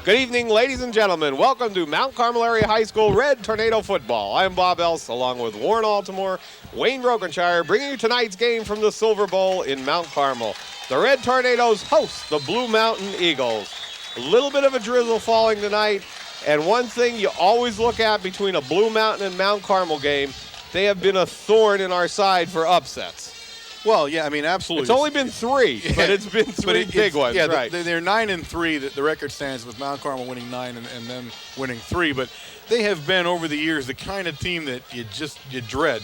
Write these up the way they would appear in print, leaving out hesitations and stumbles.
Good evening, ladies and gentlemen. Welcome to Mount Carmel Area High School Red Tornado Football. I am Bob Else, along with Warren Altimore, Wayne Brokenshire, bringing you tonight's game from the Silver Bowl in Mount Carmel. The Red Tornadoes host the Blue Mountain Eagles. A little bit of a drizzle falling tonight, and one thing you always look at between a Blue Mountain and Mount Carmel game, they have been a thorn in our side for upsets. Well, yeah, I mean, absolutely. It's only been three, but it's been three big ones, yeah, right? They're 9-3. The record stands with Mount Carmel winning 9 and them winning 3. But they have been, over the years, the kind of team that you dread.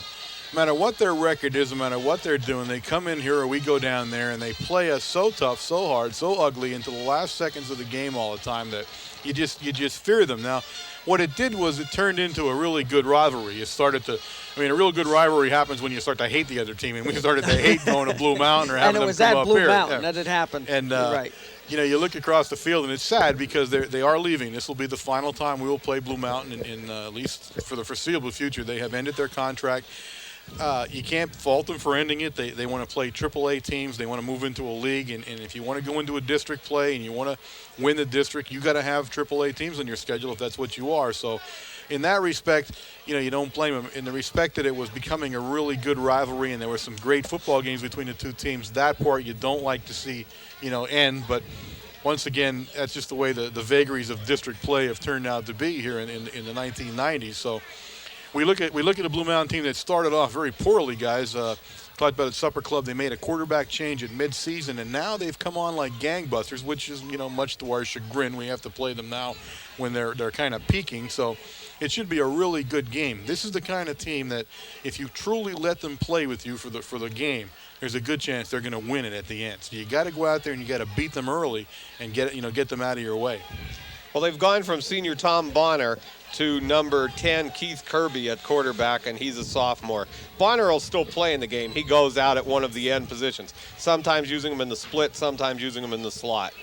No matter what their record is, no matter what they're doing, they come in here or we go down there and they play us so tough, so hard, so ugly into the last seconds of the game all the time that you just fear them. Now, what it did was it turned into a really good rivalry. A real good rivalry happens when you start to hate the other team, and we started to hate going to Blue Mountain or having them come up here. And it was at Blue Mountain that it happened. And right. You look across the field, and it's sad because they are leaving. This will be the final time we will play Blue Mountain, in at least for the foreseeable future. They have ended their contract. You can't fault them for ending it. They want to play AAA teams. They want to move into a league, and if you want to go into a district play and you want to win the district, you got to have AAA teams on your schedule if that's what you are. So, in that respect, you don't blame them. In the respect that it was becoming a really good rivalry and there were some great football games between the two teams, that part you don't like to see, end. But once again, that's just the way the vagaries of district play have turned out to be here in the 1990s. So. We look at a Blue Mountain team that started off very poorly, guys. Talked about at Supper Club, they made a quarterback change at midseason, and now they've come on like gangbusters, which is much to our chagrin. We have to play them now when they're kind of peaking. So it should be a really good game. This is the kind of team that if you truly let them play with you for the game, there's a good chance they're going to win it at the end. So you got to go out there and you got to beat them early and get them out of your way. Well, they've gone from senior Tom Bonner to number 10, Keith Kirby at quarterback, and he's a sophomore. Bonner will still play in the game. He goes out at one of the end positions, sometimes using him in the split, sometimes using him in the slot.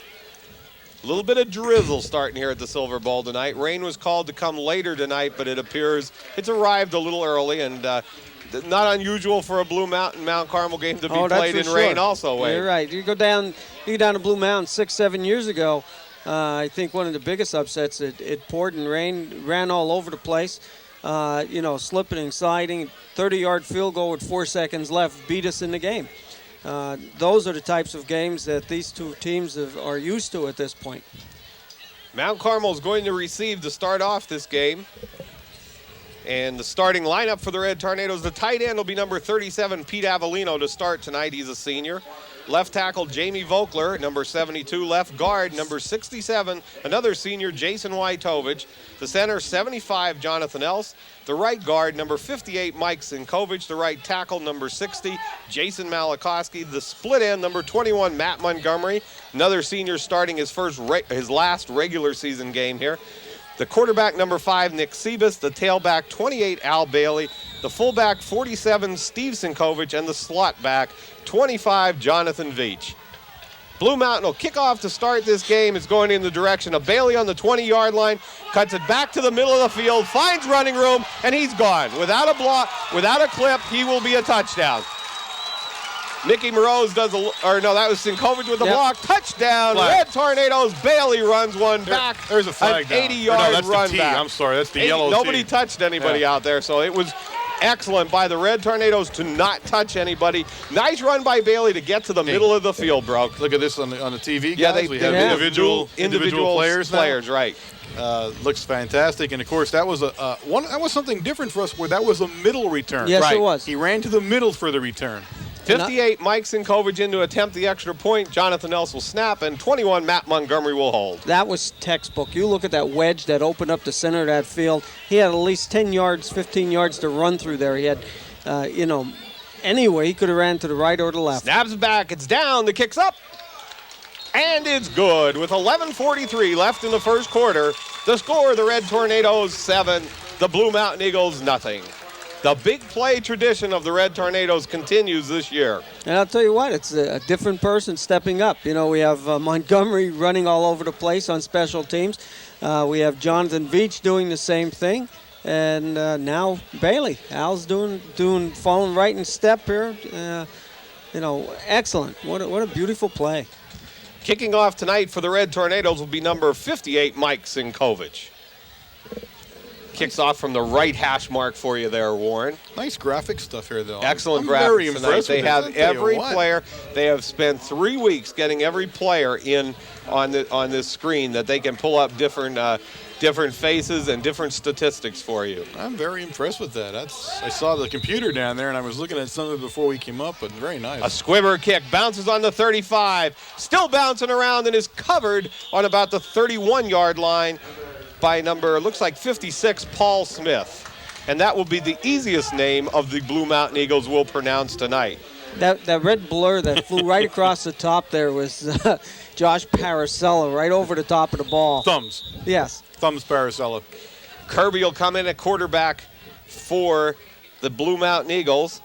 A little bit of drizzle starting here at the Silver Bowl tonight. Rain was called to come later tonight, but it appears it's arrived a little early, and not unusual for a Blue Mountain Mount Carmel game to be played in rain also, Wade. You're right. You go down to Blue Mountain 6-7 years ago. I think one of the biggest upsets, it poured and rained, ran all over the place. Slipping and sliding, 30-yard field goal with 4 seconds left beat us in the game. Those are the types of games that these two teams are used to at this point. Mount Carmel is going to receive to start off this game. And the starting lineup for the Red Tornadoes, the tight end will be number 37, Pete Avellino, to start tonight. He's a senior. Left tackle, Jamie Vogler, number 72. Left guard, number 67, another senior, Jason Wojtovich. The center, 75, Jonathan Else. The right guard, number 58, Mike Sinkovich. The right tackle, number 60, Jason Malakowski. The split end, number 21, Matt Montgomery. Another senior starting his last regular season game here. The quarterback, number 5, Nick Sebas. The tailback, 28, Al Bailey. The fullback, 47, Steve Sinkovich. And the slot back, 25, Jonathan Veach. Blue Mountain will kick off to start this game. It's going in the direction of Bailey on the 20-yard line. Cuts it back to the middle of the field. Finds running room, and he's gone. Without a block, without a clip, he will be a touchdown. Mickey Moroz that was Sinkovich with the block. Touchdown, Flag. Red Tornadoes. Bailey runs one back. There's a flag an 80-yard run the T. back. I'm sorry, that's the yellow Nobody T. touched anybody out there, so it was excellent by the Red Tornadoes to not touch anybody. Nice run by Bailey to get to the middle of the field, bro. Look at this on the TV, guys. Yeah, we have individual players now. Players, right. Looks fantastic, and of course that was that was something different for us, where that was a middle return. Yes, right. It was. He ran to the middle for the return. 58, Mike Sinkovich in to attempt the extra point. Jonathan Else will snap, and 21, Matt Montgomery will hold. That was textbook. You look at that wedge that opened up the center of that field. He had at least 10 yards, 15 yards to run through there. He had, anyway, he could have ran to the right or the left. Snaps back. It's down. The kick's up. And it's good. With 11:43 left in the first quarter, the score, the Red Tornadoes 7, the Blue Mountain Eagles nothing. The big play tradition of the Red Tornadoes continues this year. And I'll tell you what, it's a different person stepping up. We have Montgomery running all over the place on special teams. We have Jonathan Veach doing the same thing. And now Bailey. Al's falling right in step here. Excellent. What a beautiful play. Kicking off tonight for the Red Tornadoes will be number 58, Mike Sinkovich. Kicks off from the right hash mark for you there, Warren. Nice graphic stuff here, though. Excellent I'm graphics very tonight. impressed They with have this. I'll tell you every what. player. They have spent 3 weeks getting every player in on this screen that they can pull up different faces and different statistics for you. I'm very impressed with that. I saw the computer down there, and I was looking at something before we came up, but very nice. A squibber kick bounces on the 35, still bouncing around and is covered on about the 31-yard line by looks like 56, Paul Smith. And that will be the easiest name of the Blue Mountain Eagles we'll pronounce tonight. That red blur that flew right across the top there was Josh Paracella right over the top of the ball. Thumbs. Yes. Thumbs Paracella. Kirby will come in at quarterback for the Blue Mountain Eagles.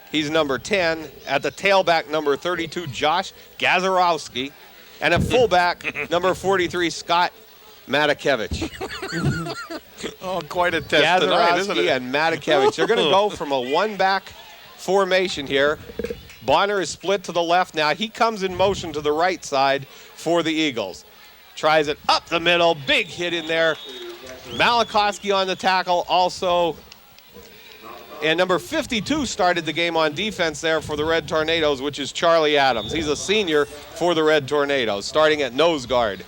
He's number 10. At the tailback, number 32, Josh Gazarowski. And at fullback, number 43, Scott Matakevich. Oh, quite a test tonight, isn't Gazarowski it? and Matakevich. They're going to go from a one-back formation here. Bonner is split to the left now. He comes in motion to the right side for the Eagles. Tries it up the middle. Big hit in there. Malachowski on the tackle also. And number 52 started the game on defense there for the Red Tornadoes, which is Charlie Adams. He's a senior for the Red Tornadoes, starting at nose guard.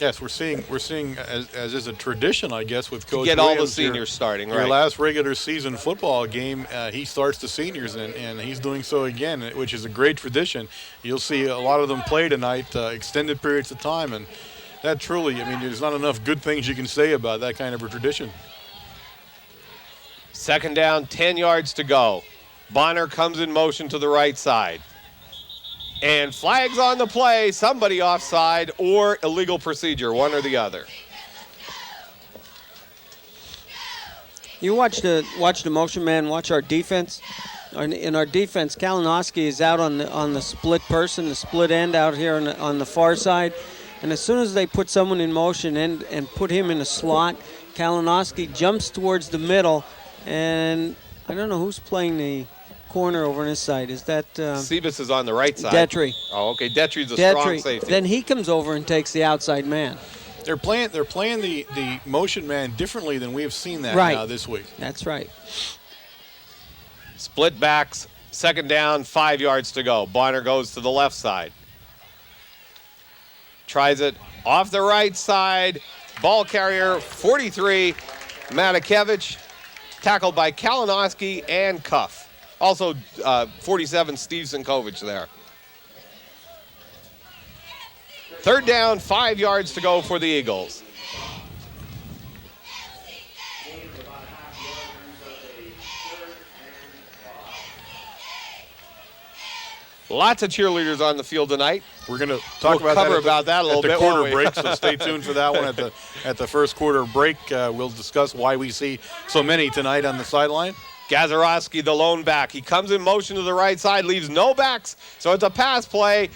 Yes, we're seeing as is a tradition, I guess, with Coach Get all the Williams, seniors starting, Your right? last regular season football game, he starts the seniors, and he's doing so again, which is a great tradition. You'll see a lot of them play tonight, extended periods of time, and that truly, I mean, there's not enough good things you can say about that kind of a tradition. Second down, 10 yards to go. Bonner comes in motion to the right side. And flags on the play, somebody offside or illegal procedure, one or the other. You watch the motion man, watch our defense. In our defense, Kalinowski is out on the split person, the split end out here on the far side. And as soon as they put someone in motion and put him in a slot, Kalinowski jumps towards the middle. And I don't know who's playing the corner over on his side. Is that Sebas is on the right side. Detry? Oh, okay. Detry's a strong safety. Then he comes over and takes the outside man. They're playing the motion man differently than we have seen that Right. now this week. That's right. Split backs, second down, 5 yards to go. Bonner goes to the left side. Tries it off the right side. Ball carrier, 43, Matakevich. Tackled by Kalinowski and Cuff. Also, 47, Steve Sinkovich there. Third down, 5 yards to go for the Eagles. Lots of cheerleaders on the field tonight. We're going to talk We'll cover about that a little at the bit, quarter won't we? break, so stay tuned for that one at the first quarter break. We'll discuss why we see so many tonight on the sideline. Gazarowski, the lone back. He comes in motion to the right side, leaves no backs, so it's a pass play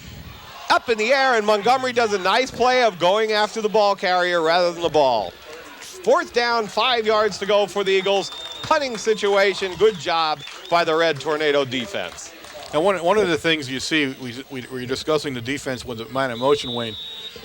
up in the air, and Montgomery does a nice play of going after the ball carrier rather than the ball. Fourth down, 5 yards to go for the Eagles. Punting situation. Good job by the Red Tornado defense. And one of the things you see, we were discussing the defense with the man in motion, Wayne.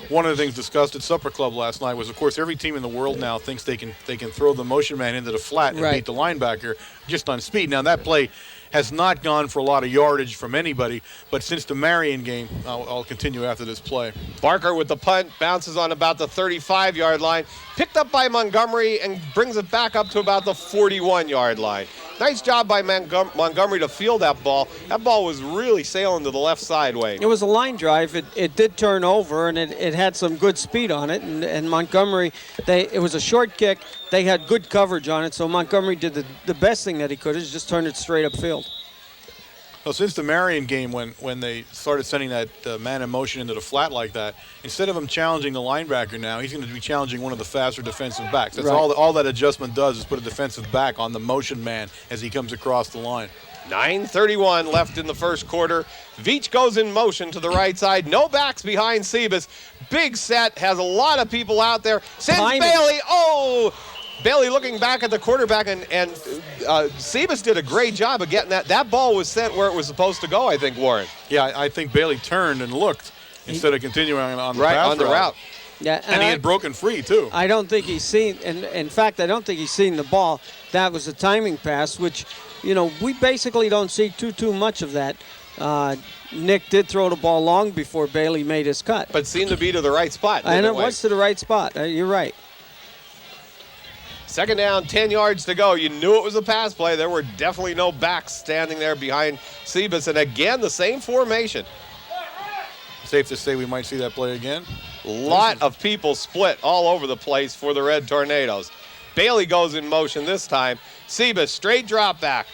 One of the things discussed at Supper Club last night was, of course, every team in the world now thinks they can throw the motion man into the flat and Right. beat the linebacker just on speed. Now, that play has not gone for a lot of yardage from anybody, but since the Marion game, I'll continue after this play. Barker with the punt, bounces on about the 35-yard line. Picked up by Montgomery and brings it back up to about the 41-yard line. Nice job by Montgomery to field that ball. That ball was really sailing to the left side, Wayne. It was a line drive. It did turn over, and it had some good speed on it. And Montgomery, it was a short kick. They had good coverage on it, so Montgomery did the best thing that he could, is just turn it straight upfield. Well, since the Marion game, when they started sending that man in motion into the flat like that, instead of him challenging the linebacker now, he's going to be challenging one of the faster defensive backs. That's Right. all that adjustment does, is put a defensive back on the motion man as he comes across the line. 9:31 left in the first quarter. Veach goes in motion to the right side. No backs behind Sebas. Big set, has a lot of people out there. Sends Timing. Bailey. Oh! Bailey looking back at the quarterback, and Sebas did a great job of getting that. That ball was sent where it was supposed to go, I think, Warren. Yeah, I think Bailey turned and looked, instead of continuing on the Right, pass on the route. Yeah, And he had broken free, too. I don't think he's seen, and in fact, I don't think he's seen the ball. That was a timing pass, which, we basically don't see too much of that. Nick did throw the ball long before Bailey made his cut. But seemed to be to the right spot. And it was to the right spot. You're right. Second down, 10 yards to go. You knew it was a pass play. There were definitely no backs standing there behind Sebas. And again, the same formation. Safe to say we might see that play again. Lot of people split all over the place for the Red Tornadoes. Bailey goes in motion this time. Sebas, straight drop back.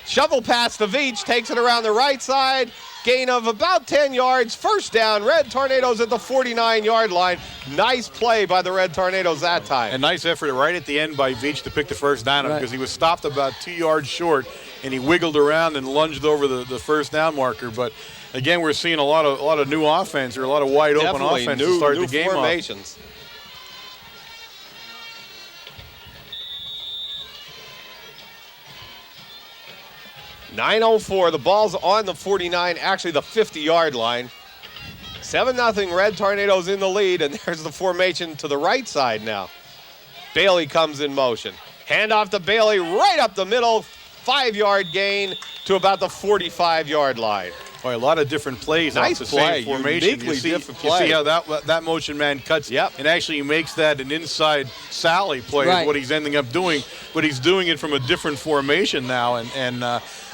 Shovel pass to Veach, takes it around the right side. Gain of about 10 yards. First down, Red Tornadoes at the 49-yard line. Nice play by the Red Tornadoes that time. A nice effort right at the end by Veach to pick the first down Right. because he was stopped about 2 yards short, and he wiggled around and lunged over the first down marker. But again, we're seeing a lot of new offense or a lot of wide open Definitely offense to start new the game off. formations. .904, the ball's on the 49, actually the 50-yard line. 7-0 Red Tornadoes in the lead, and there's the formation to the right side now. Bailey comes in motion. Handoff to Bailey right up the middle, 5-yard gain to about the 45-yard line. Boy, a lot of different plays Nice off the play, same formation. uniquely different You play. see how that motion man cuts and actually makes that an inside Sally play Right. is what he's ending up doing, but he's doing it from a different formation now, and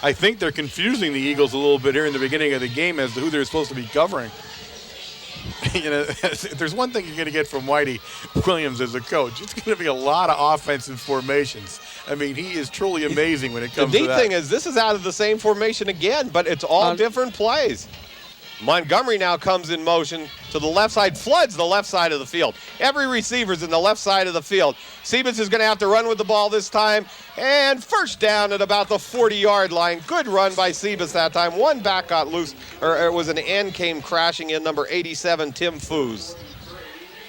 I think they're confusing the Eagles a little bit here in the beginning of the game as to who they're supposed to be covering. If there's one thing you're going to get from Whitey Williams as a coach, it's going to be a lot of offensive formations. I mean, he is truly amazing when it comes to that. The neat thing is this is out of the same formation again, but it's all different plays. Montgomery now comes in motion to the left side, floods the left side of the field. Every receiver's in the left side of the field. Sebas is going to have to run with the ball this time, and first down at about the 40-yard line. Good run by Sebas that time. One back got loose, or it was an end came crashing in, number 87, Tim Foos.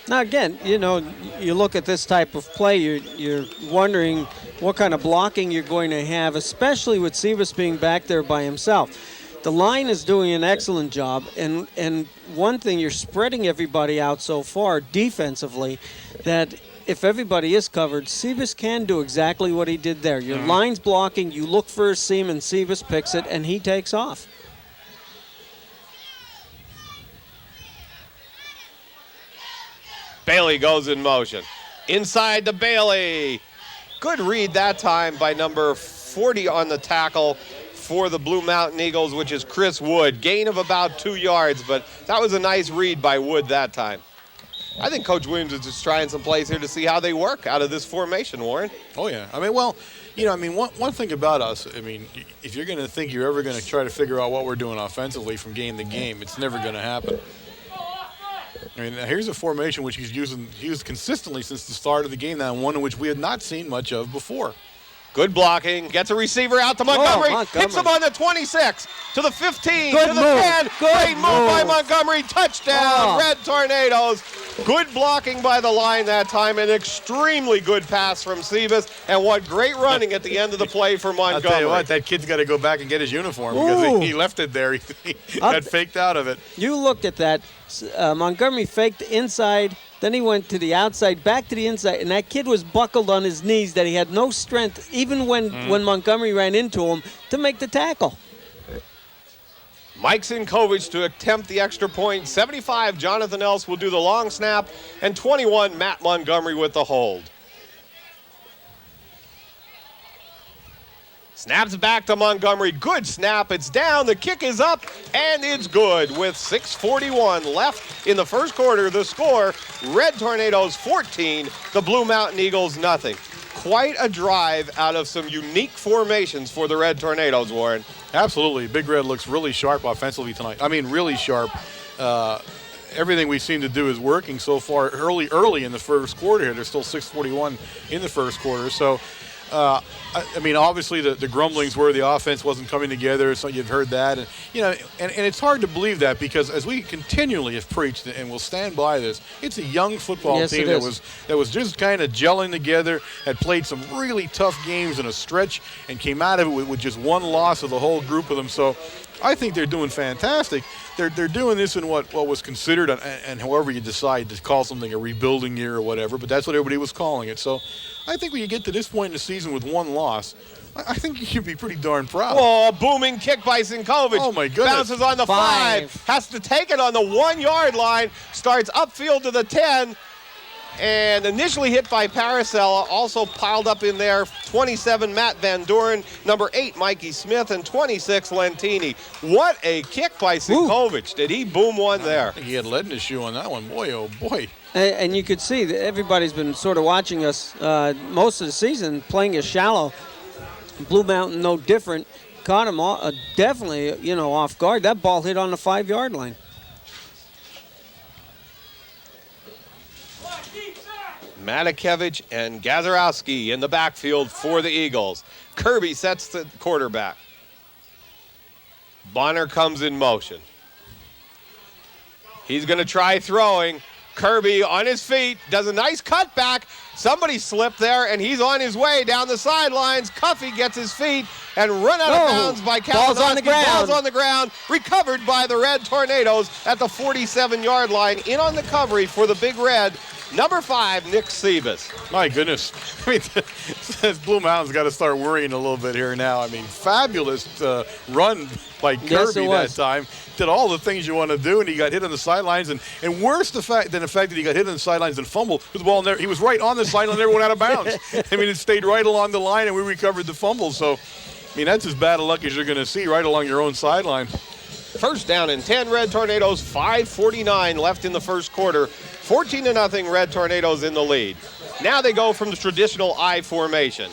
Now, again, you look at this type of play, you're wondering what kind of blocking you're going to have, especially with Sebas being back there by himself. The line is doing an excellent job, and one thing, you're spreading everybody out so far defensively that if everybody is covered, Sebas can do exactly what he did there. Your line's blocking, you look for a seam, and Sebas picks it, and he takes off. Bailey goes in motion. Inside to Bailey. Good read that time by number 40 on the tackle for the Blue Mountain Eagles, which is Chris Wood. Gain of about 2 yards, but that was a nice read by Wood that time. I think Coach Williams is just trying some plays here to see how they work out of this formation, Warren. Oh, yeah. I mean, well, one thing about us, if you're going to think you're ever going to try to figure out what we're doing offensively from game to game, it's never going to happen. I mean, here's a formation which he's used consistently since the start of the game now, and one in which we had not seen much of before. Good blocking. Gets a receiver out to Montgomery. Hits him on the 26, to the 15, Good to the move. 10. Great move by Montgomery. Touchdown, Red Tornadoes. Good blocking by the line that time. An extremely good pass from Sebas. And what great running at the end of the play for Montgomery. I'll tell you what, that kid's got to go back and get his uniform because he left it there. He got faked out of it. You looked at that. Montgomery faked inside, then he went to the outside, back to the inside, and that kid was buckled on his knees that he had no strength, even when Montgomery ran into him, to make the tackle. Mike Sinkovich to attempt the extra point. 75, Jonathan Else will do the long snap, and 21, Matt Montgomery with the hold. Snaps back to Montgomery. Good snap. It's down. The kick is up, and it's good with 6:41 left in the first quarter. The score, Red Tornadoes 14, the Blue Mountain Eagles nothing. Quite a drive out of some unique formations for the Red Tornadoes, Warren. Absolutely. Big Red looks really sharp offensively tonight. I mean, really sharp. Everything we seem to do is working so far early in the first quarter here. There's still 6:41 in the first quarter. So, I mean, obviously the grumblings were the offense wasn't coming together, so you've heard that. And it's hard to believe that because as we continually have preached and will stand by this, it's a young football team that was just kind of gelling together, had played some really tough games in a stretch and came out of it with just one loss of the whole group of them. So I think they're doing fantastic. They're doing this in what was considered, and however you decide to call something a rebuilding year or whatever, but that's what everybody was calling it. So I think when you get to this point in the season with one loss, I think you should be pretty darn proud. Oh, a booming kick by Sinkovic. Oh, my goodness. Bounces on the 5. Has to take it on the 1-yard line. Starts upfield to the 10. And initially hit by Paracella. Also piled up in there, 27, Matt Van Doren. Number 8, Mikey Smith. And 26, Lentini. What a kick by Sinkovic. Did he boom one there? I think he had lead in his shoe on that one. Boy, oh, boy. And you could see that everybody's been sort of watching us most of the season, playing us shallow. Blue Mountain, no different. Caught him definitely, off guard. That ball hit on the 5-yard line. Matakevich and Gazarowski in the backfield for the Eagles. Kirby sets the quarterback. Bonner comes in motion. He's going to try throwing. Kirby on his feet, does a nice cutback. Somebody slipped there, and he's on his way down the sidelines. Cuffey gets his feet and run out of bounds by Kalinowski. Ball's on the ground. Recovered by the Red Tornadoes at the 47-yard line. In on the cover for the Big Red. Number 5, Nick Sebas. My goodness. I mean, Blue Mountain's got to start worrying a little bit here now. I mean, fabulous run by Kirby that time. Did all the things you want to do, and he got hit on the sidelines. And worse than the fact that he got hit on the sidelines and fumbled, the ball he was right on the sideline and everyone out of bounds. I mean, it stayed right along the line, and we recovered the fumble. So, I mean, that's as bad a luck as you're going to see right along your own sideline. First down and 10, Red Tornadoes, 5:49 left in the first quarter. 14-0, Red Tornadoes in the lead. Now they go from the traditional I formation.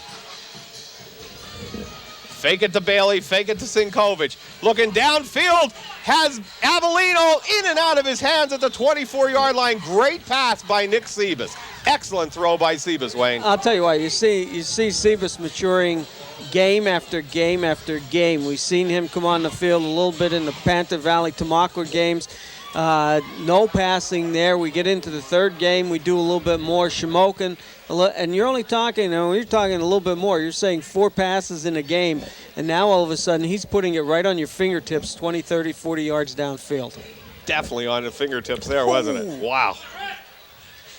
Fake it to Bailey, fake it to Sinkovic. Looking downfield, has Avellino in and out of his hands at the 24-yard line. Great pass by Nick Sebas. Excellent throw by Sebas, Wayne. I'll tell you what, you see Sebas maturing game after game after game. We've seen him come on the field a little bit in the Panther Valley Tamaqua games. No passing there. We get into the third game, we do a little bit more. Shamokin, and you're only talking, you're talking a little bit more. You're saying 4 passes in a game, and now all of a sudden he's putting it right on your fingertips, 20, 30, 40 yards downfield. Definitely on the fingertips there, wasn't it? Wow.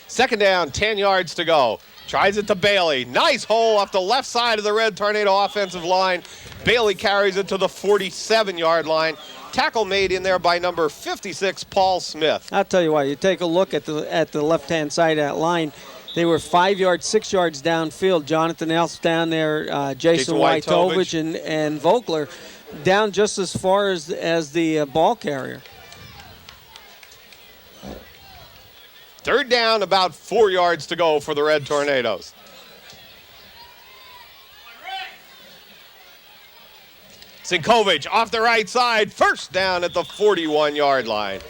Second down, 10 yards to go. Tries it to Bailey. Nice hole off the left side of the Red Tornado offensive line. Bailey carries it to the 47-yard line. Tackle made in there by number 56, Paul Smith. I'll tell you what, you take a look at the left-hand side of that line. They were 5 yards, 6 yards downfield. Jonathan Elf down there, Jason Wojtovich and Vogler down just as far as the ball carrier. Third down, about 4 yards to go for the Red Tornadoes. Sinkovic off the right side, first down at the 41-yard line.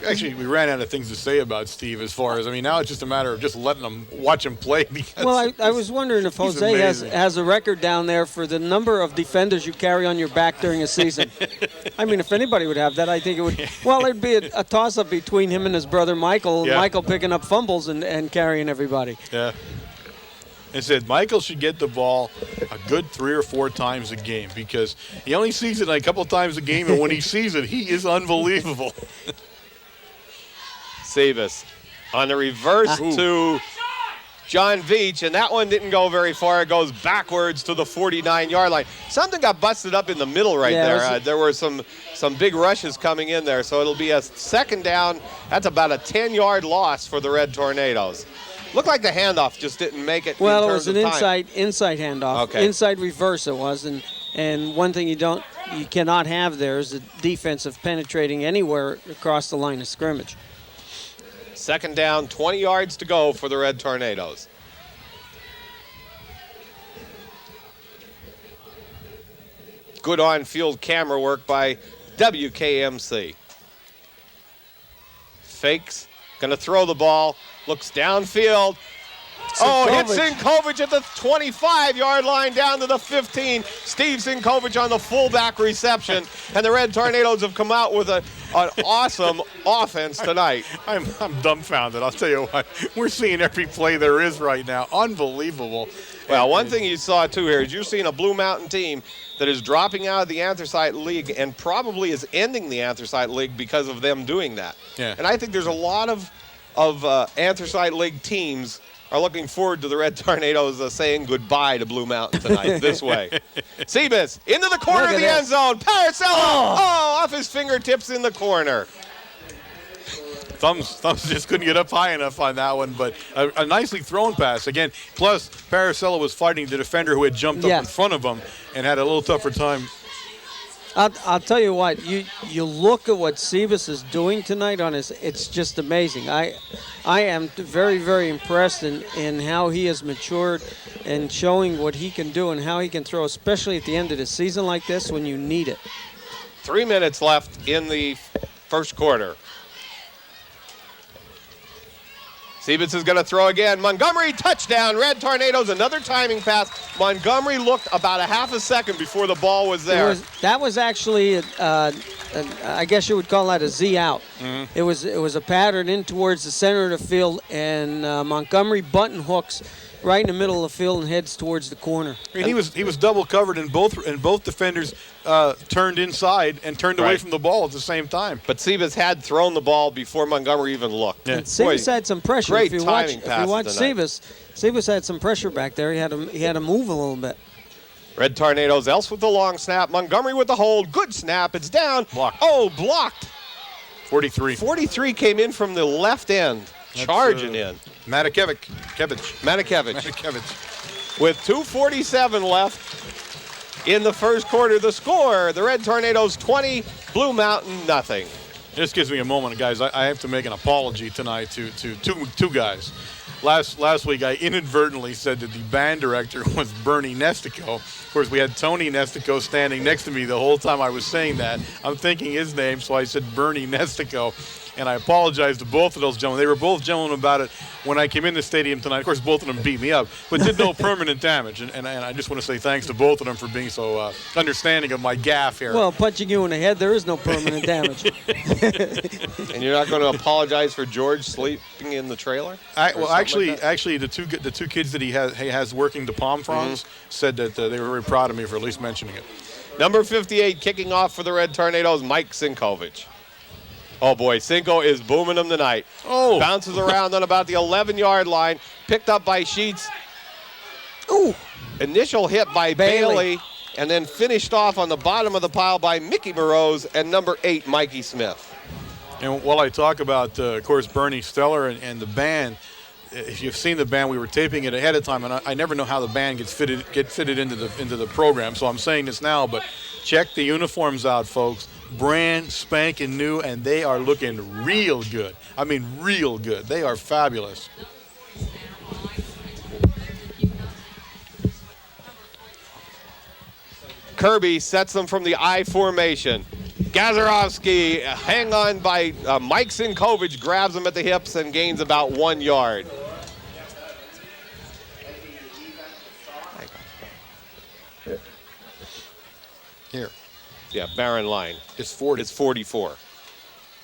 Actually, we ran out of things to say about Steve as far as, now it's just a matter of just letting him watch him play. Well, I was wondering if Jose has a record down there for the number of defenders you carry on your back during a season. If anybody would have that, I think it would. Well, it'd be a toss-up between him and his brother Michael. Yeah. Michael picking up fumbles and carrying everybody. Yeah. And said Michael should get the ball a good 3 or 4 times a game because he only sees it a couple of times a game, and when he sees it, he is unbelievable. Sebas on the reverse to John Veach, and that one didn't go very far. It goes backwards to the 49-yard line. Something got busted up in the middle there. There were some big rushes coming in there, so it'll be a second down. That's about a 10-yard loss for the Red Tornadoes. Looked like the handoff just didn't make it. Well, it was an inside handoff. Okay. Inside reverse it was, and one thing you cannot have there is a defensive penetrating anywhere across the line of scrimmage. Second down, 20 yards to go for the Red Tornadoes. Good on-field camera work by WKMC. Fakes, gonna throw the ball, looks downfield. hits Sinkovic at the 25-yard line down to the 15. Steve Sinkovic on the fullback reception. And the Red Tornadoes have come out with an awesome offense tonight. I'm dumbfounded. I'll tell you what. We're seeing every play there is right now. Unbelievable. Well, one thing you saw, too, here is you're seeing a Blue Mountain team that is dropping out of the Anthracite League and probably is ending the Anthracite League because of them doing that. Yeah. And I think there's a lot of Anthracite League teams are looking forward to the Red Tornadoes saying goodbye to Blue Mountain tonight this way. Sebas into the corner of the end zone. Paracello, off his fingertips in the corner. Thumbs just couldn't get up high enough on that one, but a nicely thrown pass. Again, plus Paracello was fighting the defender who had jumped up in front of him and had a little tougher time. I'll tell you what, you look at what Sebas is doing tonight on his, it's just amazing. I am very, very impressed in how he has matured and showing what he can do and how he can throw, especially at the end of the season like this when you need it. 3 minutes left in the first quarter. Sebas is going to throw again. Montgomery, touchdown. Red Tornadoes, another timing pass. Montgomery looked about a half a second before the ball was there. That was actually, I guess you would call that a Z out. Mm-hmm. It was a pattern in towards the center of the field, and Montgomery button hooks right in the middle of the field and heads towards the corner. And he was double covered, and both defenders turned inside and turned away from the ball at the same time. But Sebas had thrown the ball before Montgomery even looked. Yeah. And Sebas had some pressure. Great if you timing watch Sebas had some pressure back there. He had to move a little bit. Red Tornadoes, Else with the long snap. Montgomery with the hold. Good snap. It's down. Blocked. Oh, blocked. 43. 43 came in from the left end. Charging in. Matakevich. With 2:47 left in the first quarter, the score, the Red Tornadoes 20, Blue Mountain nothing. This gives me a moment, guys. I have to make an apology tonight to two guys. Last week, I inadvertently said that the band director was Bernie Nestico. Of course, we had Tony Nestico standing next to me the whole time I was saying that. I'm thinking his name, so I said Bernie Nestico. And I apologize to both of those gentlemen. They were both gentlemen about it when I came in the stadium tonight. Of course, both of them beat me up, but did no permanent damage. And I just want to say thanks to both of them for being so understanding of my gaffe here. Well, punching you in the head, there is no permanent damage. And you're not going to apologize for George sleeping in the trailer? Actually, the two kids that he has working the palm fronds said that they were very proud of me for at least mentioning it. Number 58 kicking off for the Red Tornadoes, Mike Sinkovic. Oh, boy, Cinco is booming them tonight. Oh. Bounces around on about the 11-yard line. Picked up by Sheets. Ooh. Initial hit by Bailey. And then finished off on the bottom of the pile by Mickey Moroz and number 8, Mikey Smith. And while I talk about, of course, Bernie Steller and the band, if you've seen the band, we were taping it ahead of time, and I never know how the band gets fitted into the program. So I'm saying this now, but check the uniforms out, folks. Brand spanking new, and they are looking real good. I mean, real good. They are fabulous. Kirby sets them from the I formation. Gazarovski hang on by Mike Sinkovic, grabs him at the hips and gains about 1 yard. Here. Yeah, Barron line. It's 40. It's 44.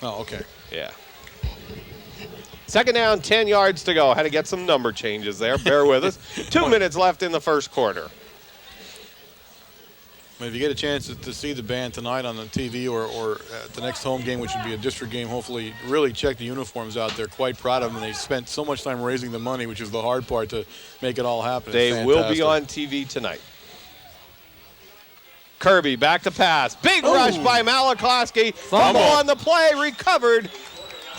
Oh, okay. Yeah. Second down, 10 yards to go. Had to get some number changes there. Bear with us. 2 minutes left in the first quarter. If you get a chance to see the band tonight on the TV or at the next home game, which would be a district game, hopefully really check the uniforms out. They're quite proud of them. They spent so much time raising the money, which is the hard part to make it all happen. They will be on TV tonight. Kirby back to pass. Big rush by Malakowski. Fumble on the play. Recovered.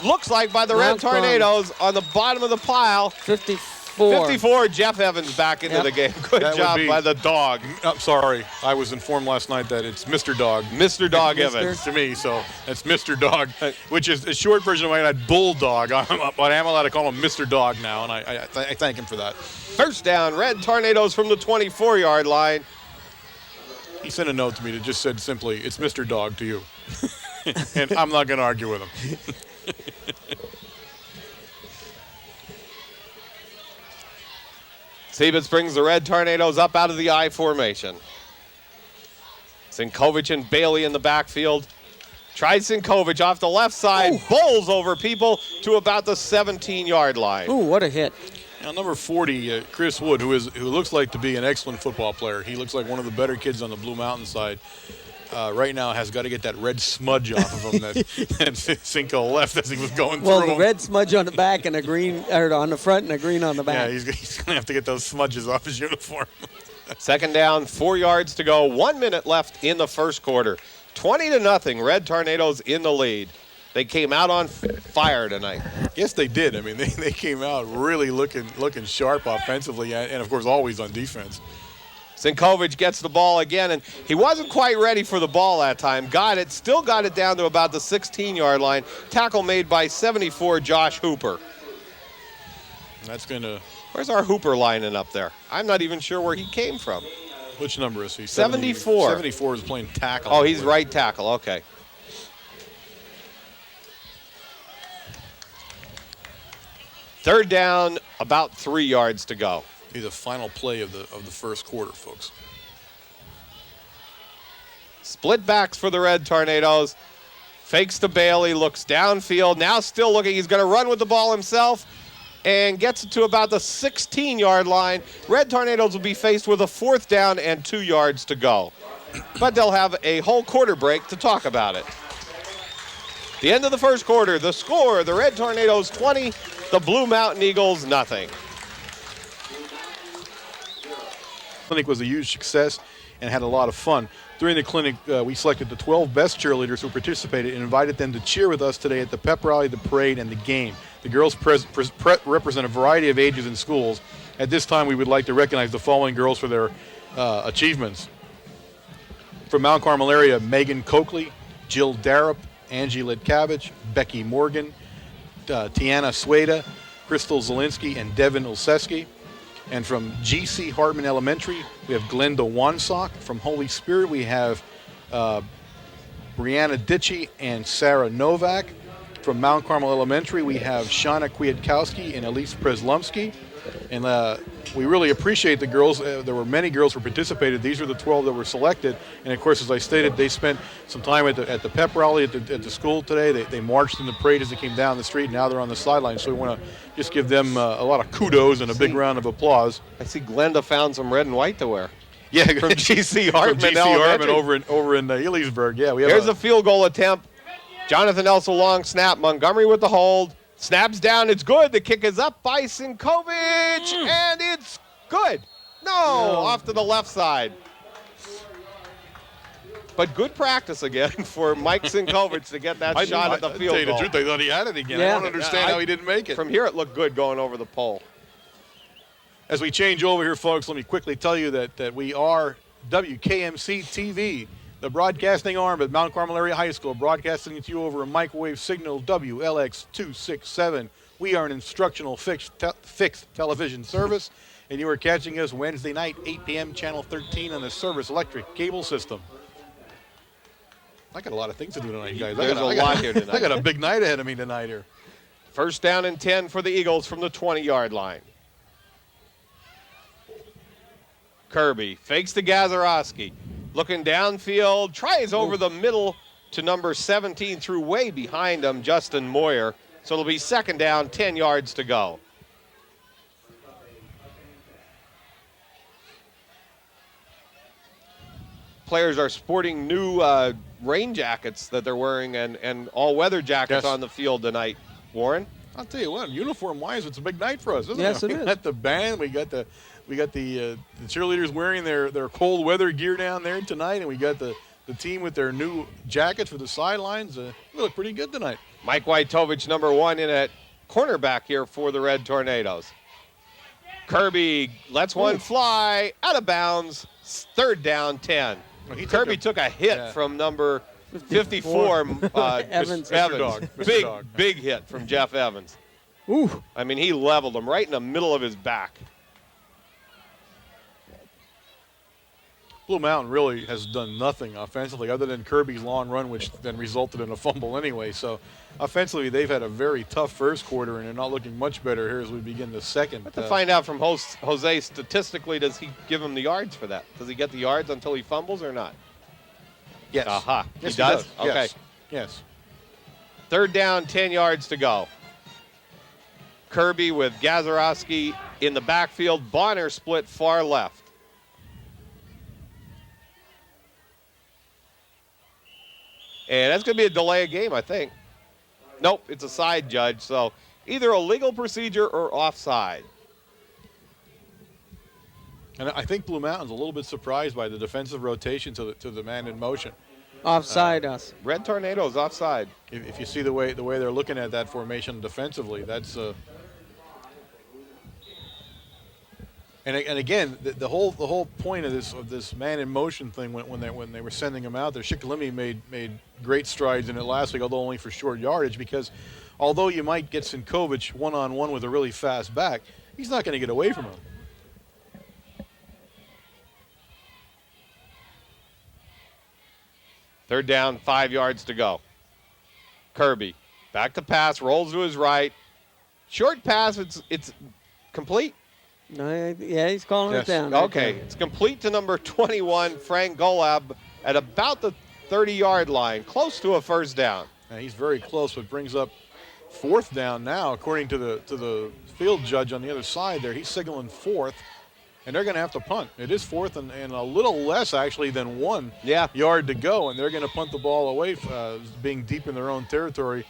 Looks like by the Red Tornadoes on the bottom of the pile. 54. Jeff Evans back into the game. Good job by the dog. I'm sorry. I was informed last night that it's Mr. Dog. Mr. Dog Evans. To me, so it's Mr. Dog, which is a short version of my Bulldog. But I am allowed to call him Mr. Dog now, and I thank him for that. First down, Red Tornadoes from the 24-yard line. He sent a note to me that just said simply, it's Mr. Dog to you. And I'm not going to argue with him. Siebes brings the Red Tornadoes up out of the I formation. Sinkovic and Bailey in the backfield. Tries Sinkovic off the left side, bowls over people to about the 17-yard line. Ooh, what a hit. Now, number 40, Chris Wood, who looks like to be an excellent football player. He looks like one of the better kids on the Blue Mountain side. Right now has got to get that red smudge off of him that Cinco left as he was going through. Well, the him. red smudge on the back and a green, or on the front and a green on the back. Yeah, he's going to have to get those smudges off his uniform. Second down, 4 yards to go. 1 minute left in the first quarter. 20-0, Red Tornadoes in the lead. They came out on fire tonight. Yes, they did. I mean, they came out really looking sharp offensively and, of course, always on defense. Sinkovic gets the ball again, and he wasn't quite ready for the ball that time. Still got it down to about the 16-yard line. Tackle made by 74, Josh Hooper. That's going to... Where's our Hooper lining up there? I'm not even sure where he came from. Which number is he? 74. 74 is playing tackle. Oh, he's right tackle. Okay. Third down, about 3 yards to go. Be the final play of the first quarter, folks. Split backs for the Red Tornadoes. Fakes to Bailey, looks downfield. Now still looking. He's going to run with the ball himself and gets it to about the 16-yard line. Red Tornadoes will be faced with a 4th down and 2 yards to go. But they'll have a whole quarter break to talk about it. The end of the first quarter, the score, the Red Tornadoes 20, the Blue Mountain Eagles nothing. Clinic was a huge success and had a lot of fun. During the clinic, we selected the 12 best cheerleaders who participated and invited them to cheer with us today at the pep rally, the parade, and the game. The girls represent a variety of ages and schools. At this time, we would like to recognize the following girls for their achievements. From Mount Carmel area, Megan Coakley, Jill Darup, Angie Lidkavich, Becky Morgan, Tiana Sueda, Crystal Zielinski, and Devin Olszewski. And from G.C. Hartman Elementary, we have Glenda Wansock. From Holy Spirit, we have Brianna Ditchy and Sarah Novak. From Mount Carmel Elementary, we have Shauna Kwiatkowski and Elise Preslumsky. And we really appreciate the girls. There were many girls who participated. These are the 12 that were selected. And, of course, as I stated, they spent some time at the pep rally at the school today. They marched in the parade as they came down the street. Now they're on the sideline. So we want to just give them a lot of kudos and a big round of applause. I see Glenda found some red and white to wear. Yeah, from G.C. Hartman. From G.C. Hartman over in Ellisburg. Yeah, we have Here's a field goal attempt. Jonathan Elsa long snap. Montgomery with the hold. Snaps down. It's good. The kick is up by Sinkovic, and it's good. No, off to the left side. But good practice again for Mike Sinkovic to get that shot at the field goal. goal. The truth, I thought he had it again. Yeah. I don't understand how he didn't make it. From here, it looked good going over the pole. As we change over here, folks, let me quickly tell you that we are WKMC TV, the broadcasting arm at Mount Carmel Area High School, broadcasting to you over a microwave signal WLX267. We are an instructional fixed television service, and you are catching us Wednesday night, 8 p.m., Channel 13 on the Service Electric cable system. I got a lot of things to do tonight, guys. There's a lot here tonight. I got a big night ahead of me tonight here. First down and 10 for the Eagles from the 20-yard line. Kirby fakes to Gazarowski. Looking downfield, tries over the middle to number 17, threw way behind him, Justin Moyer. So it'll be second down, 10 yards to go. Players are sporting new rain jackets that they're wearing and all-weather jackets on the field tonight. Warren? I'll tell you what, uniform-wise, it's a big night for us, isn't yes, it? It is. We got the band, we got the cheerleaders wearing their cold weather gear down there tonight, and we got the team with their new jackets for the sidelines. We look pretty good tonight. Mike Wojtovich, number 1 in at cornerback here for the Red Tornadoes. Kirby lets one fly out of bounds. Third down, 10. Kirby took a hit from number 54, Evans. Big hit from Jeff Evans. Ooh. I mean, he leveled him right in the middle of his back. Blue Mountain really has done nothing offensively other than Kirby's long run, which then resulted in a fumble anyway. So offensively, they've had a very tough first quarter, and they're not looking much better here as we begin the second. But to find out from Jose, statistically, does he give him the yards for that? Does he get the yards until he fumbles or not? Yes. Aha. Yes, he does? Okay. Yes. Yes. Third down, 10 yards to go. Kirby with Gazarowski in the backfield. Bonner split far left. And that's going to be a delay of game, I think. Nope, it's a side, Judge. So either a legal procedure or offside. And I think Blue Mountain's a little bit surprised by the defensive rotation to the man in motion. Offside us. Red Tornadoes offside. If you see the way they're looking at that formation defensively, that's and again the whole point of this man in motion thing when they were sending him out there, Shikalimi made great strides in it last week, although only for short yardage, because although you might get Sinkovic one-on-one with a really fast back, he's not going to get away from him. Third down, 5 yards to go. Kirby, back to pass, rolls to his right. Short pass, it's complete. No, yeah, he's calling it down. Okay, it's complete to number 21, Frank Golab, at about the 30-yard line, close to a first down. And he's very close, but brings up fourth down now, according to the field judge on the other side there. He's signaling fourth, and they're going to have to punt. It is fourth and a little less, actually, than 1 yard to go, and they're going to punt the ball away, being deep in their own territory.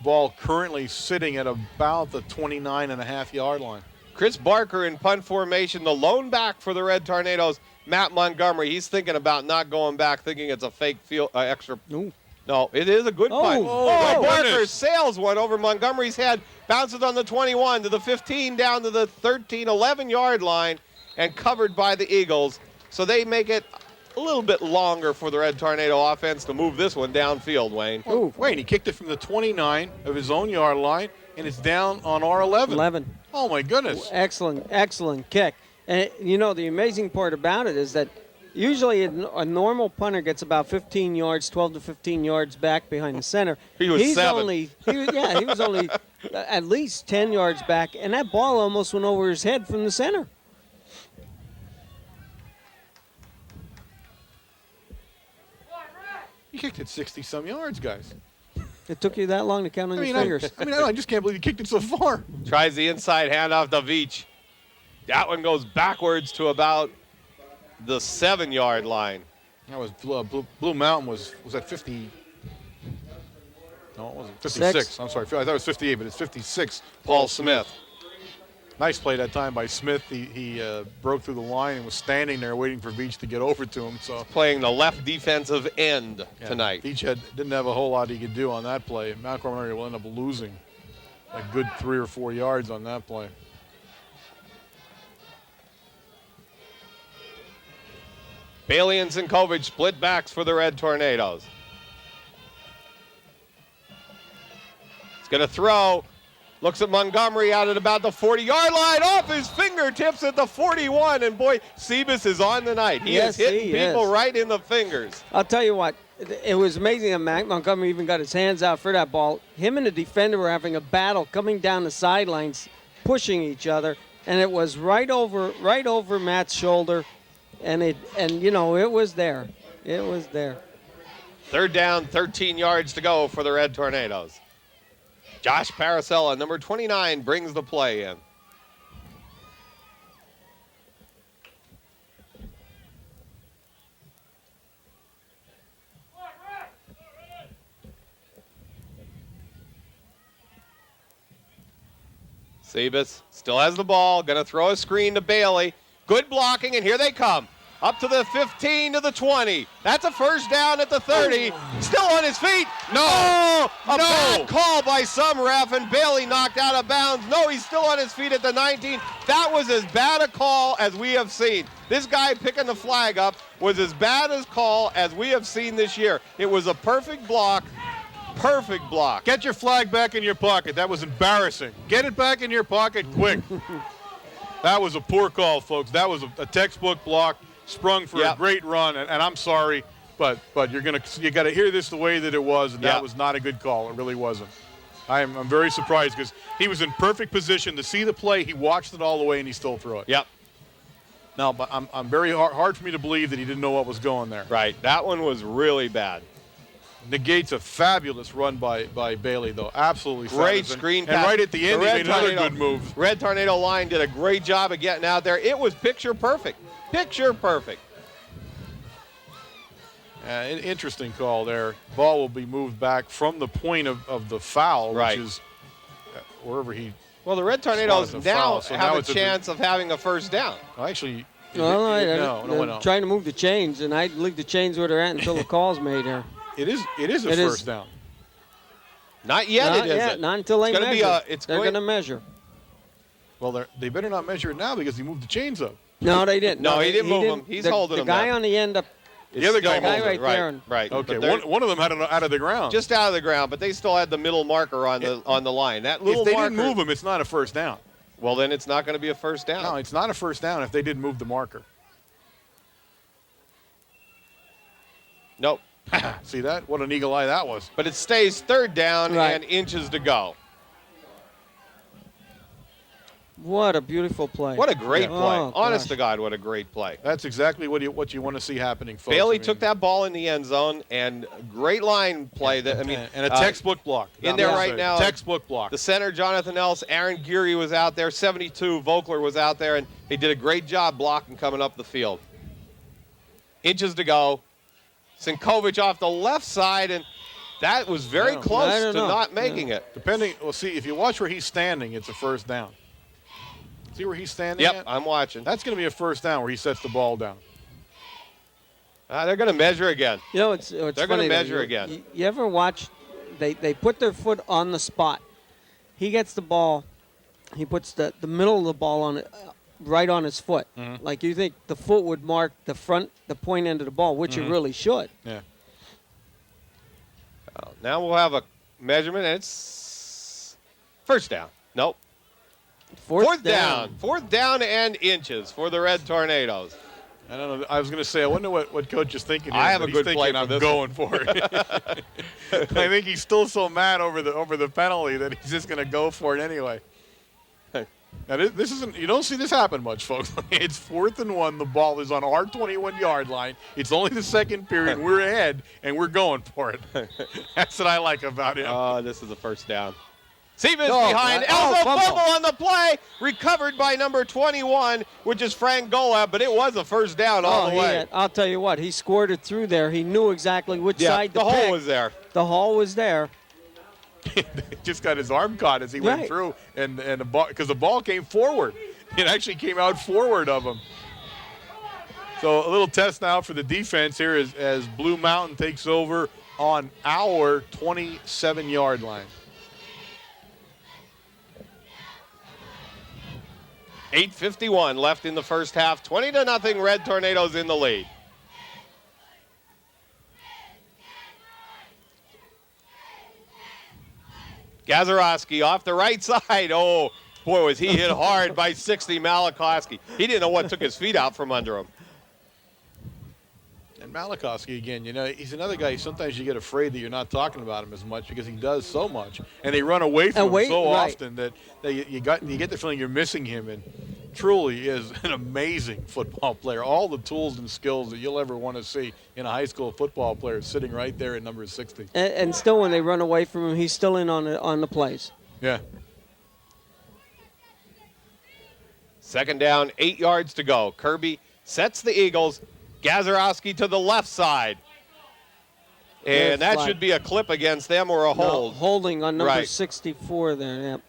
Ball currently sitting at about the 29.5-yard line. Chris Barker in punt formation, the lone back for the Red Tornadoes, Matt Montgomery. He's thinking about not going back, thinking it's a fake field extra. Ooh. No, it is a good punt. Barker sails one over Montgomery's head, bounces on the 21 to the 15, down to the 13, 11-yard line, and covered by the Eagles. So they make it a little bit longer for the Red Tornado offense to move this one downfield, Wayne. Oh, Wayne, he kicked it from the 29 of his own yard line, and it's down on our 11. 11. Oh, my goodness. Excellent kick. And, you know, the amazing part about it is that usually a normal punter gets about 15 yards, 12 to 15 yards back behind the center. He was He's 7. He was only at least 10 yards back, and that ball almost went over his head from the center. He kicked it 60-some yards, guys. It took you that long to count on your fingers. I just can't believe he kicked it so far. Tries the inside handoff to Veach. That one goes backwards to about the 7-yard line. That was Blue Mountain was at 50. No, it wasn't 56. Six. I'm sorry. I thought it was 58, but it's 56. Paul Smith. Nice play that time by Smith. He broke through the line and was standing there waiting for Veach to get over to him. So Playing the left defensive end tonight. Veach didn't have a whole lot he could do on that play. Mount Carmel will end up losing a good 3 or 4 yards on that play. Bailey and Sinkovic split backs for the Red Tornadoes. It's going to throw. Looks at Montgomery out at about the 40-yard line, off his fingertips at the 41. And boy, Sebas is on tonight. He is hitting people right in the fingers. I'll tell you what, it was amazing that Matt Montgomery even got his hands out for that ball. Him and the defender were having a battle coming down the sidelines, pushing each other, and it was right over Matt's shoulder, and it was there. It was there. Third down, 13 yards to go for the Red Tornadoes. Josh Paracella, number 29, brings the play in. Sebas still has the ball, going to throw a screen to Bailey. Good blocking, and here they come. Up to the 15 to the 20. That's a first down at the 30. Still on his feet. No. Bad call by some ref, and Bailey knocked out of bounds. No, he's still on his feet at the 19. That was as bad a call as we have seen. This guy picking the flag up was as bad a call as we have seen this year. It was a perfect block. Perfect block. Get your flag back in your pocket. That was embarrassing. Get it back in your pocket quick. That was a poor call, folks. That was a textbook block. sprung for a great run, and I'm sorry, but you got to hear this the way that it was, and that was not a good call. It really wasn't. I'm very surprised because he was in perfect position to see the play. He watched it all the way, and he still threw it. Yep. Now, but I'm very hard for me to believe that he didn't know what was going there. Right. That one was really bad. Negates a fabulous run by Bailey, though. Absolutely great fabulous. screen and pass. right at the end, he made another good move. Red Tornado line did a great job of getting out there. It was picture perfect. Picture perfect. An interesting call there. Ball will be moved back from the point of the foul, which is wherever he. Well, the Red Tornadoes now so have now a chance of having a first down. Actually, no. Trying to move the chains, and I'd leave the chains where they're at until the call's made here. It is a first down. Not yet, Not until they measure. They're going to measure. Well, they better not measure it now because he moved the chains up. No, they didn't. No, he didn't move them. He's holding them. The guy on the end up. The other guy right there. Right. Okay. One of them had it out of the ground. Just out of the ground, but they still had the middle marker on the line. That little if they marker, didn't move him, it's not a first down. Well, then it's not going to be a first down. No, it's not a first down if they didn't move the marker. Nope. See that? What an eagle eye that was. But it stays third down and inches to go. What a beautiful play. What a great play. Oh, Honest gosh. to God, what a great play. That's exactly what you want to see happening, folks. Bailey took that ball in the end zone, and great line play. And a textbook block. In there right now. Textbook block. The center, Jonathan Ellis, Aaron Geary was out there, 72, Vogler was out there, and he did a great job blocking coming up the field. Inches to go. Sinkovic off the left side, and that was very close to not making it. We'll see, if you watch where he's standing, it's a first down. See where he's standing Yep, at? I'm watching. That's going to be a first down where he sets the ball down. They're going to measure again. You know, it's they're funny going to measure again. You ever watch, they put their foot on the spot. He gets the ball. He puts the middle of the ball on it, right on his foot. Mm-hmm. Like you think the foot would mark the point end of the ball, which it really should. Yeah. Now we'll have a measurement, and it's first down. Nope. Fourth down. Fourth down and inches for the Red Tornadoes. I don't know. I was going to say, I wonder what Coach is thinking. I have a good play for I'm this going for it. I think he's still so mad over the penalty that he's just going to go for it anyway. Now this isn't. You don't see this happen much, folks. It's 4th and 1. The ball is on our 21-yard line. It's only the second period. We're ahead, and we're going for it. That's what I like about him. This is a first down. Stevens behind. Elbow fumble on the play. Recovered by number 21, which is Frank Gola, but it was a first down all the way. I'll tell you what. He scored it through there. He knew exactly which side to pick. The hole was there. The hole was there. Just got his arm caught as he went through, and because the ball came forward. It actually came out forward of him. So a little test now for the defense here as Blue Mountain takes over on our 27-yard line. 8:51 left in the first half. 20-0 Red Tornadoes in the lead. Gazarowski off the right side. Oh, boy, was he hit hard by 60 Malakowski. He didn't know what took his feet out from under him. And Malakowski, again, he's another guy. Sometimes you get afraid that you're not talking about him as much because he does so much. And they run away from him so often that you get the feeling you're missing him. And truly is an amazing football player. All the tools and skills that you'll ever want to see in a high school football player sitting right there at number 60. And still, when they run away from him, he's still in on the plays. Yeah. Second down, 8 yards to go. Kirby sets the Eagles. Gazarowski to the left side. And that should be a clip against them or a hold. No, holding on number 64 there, yep.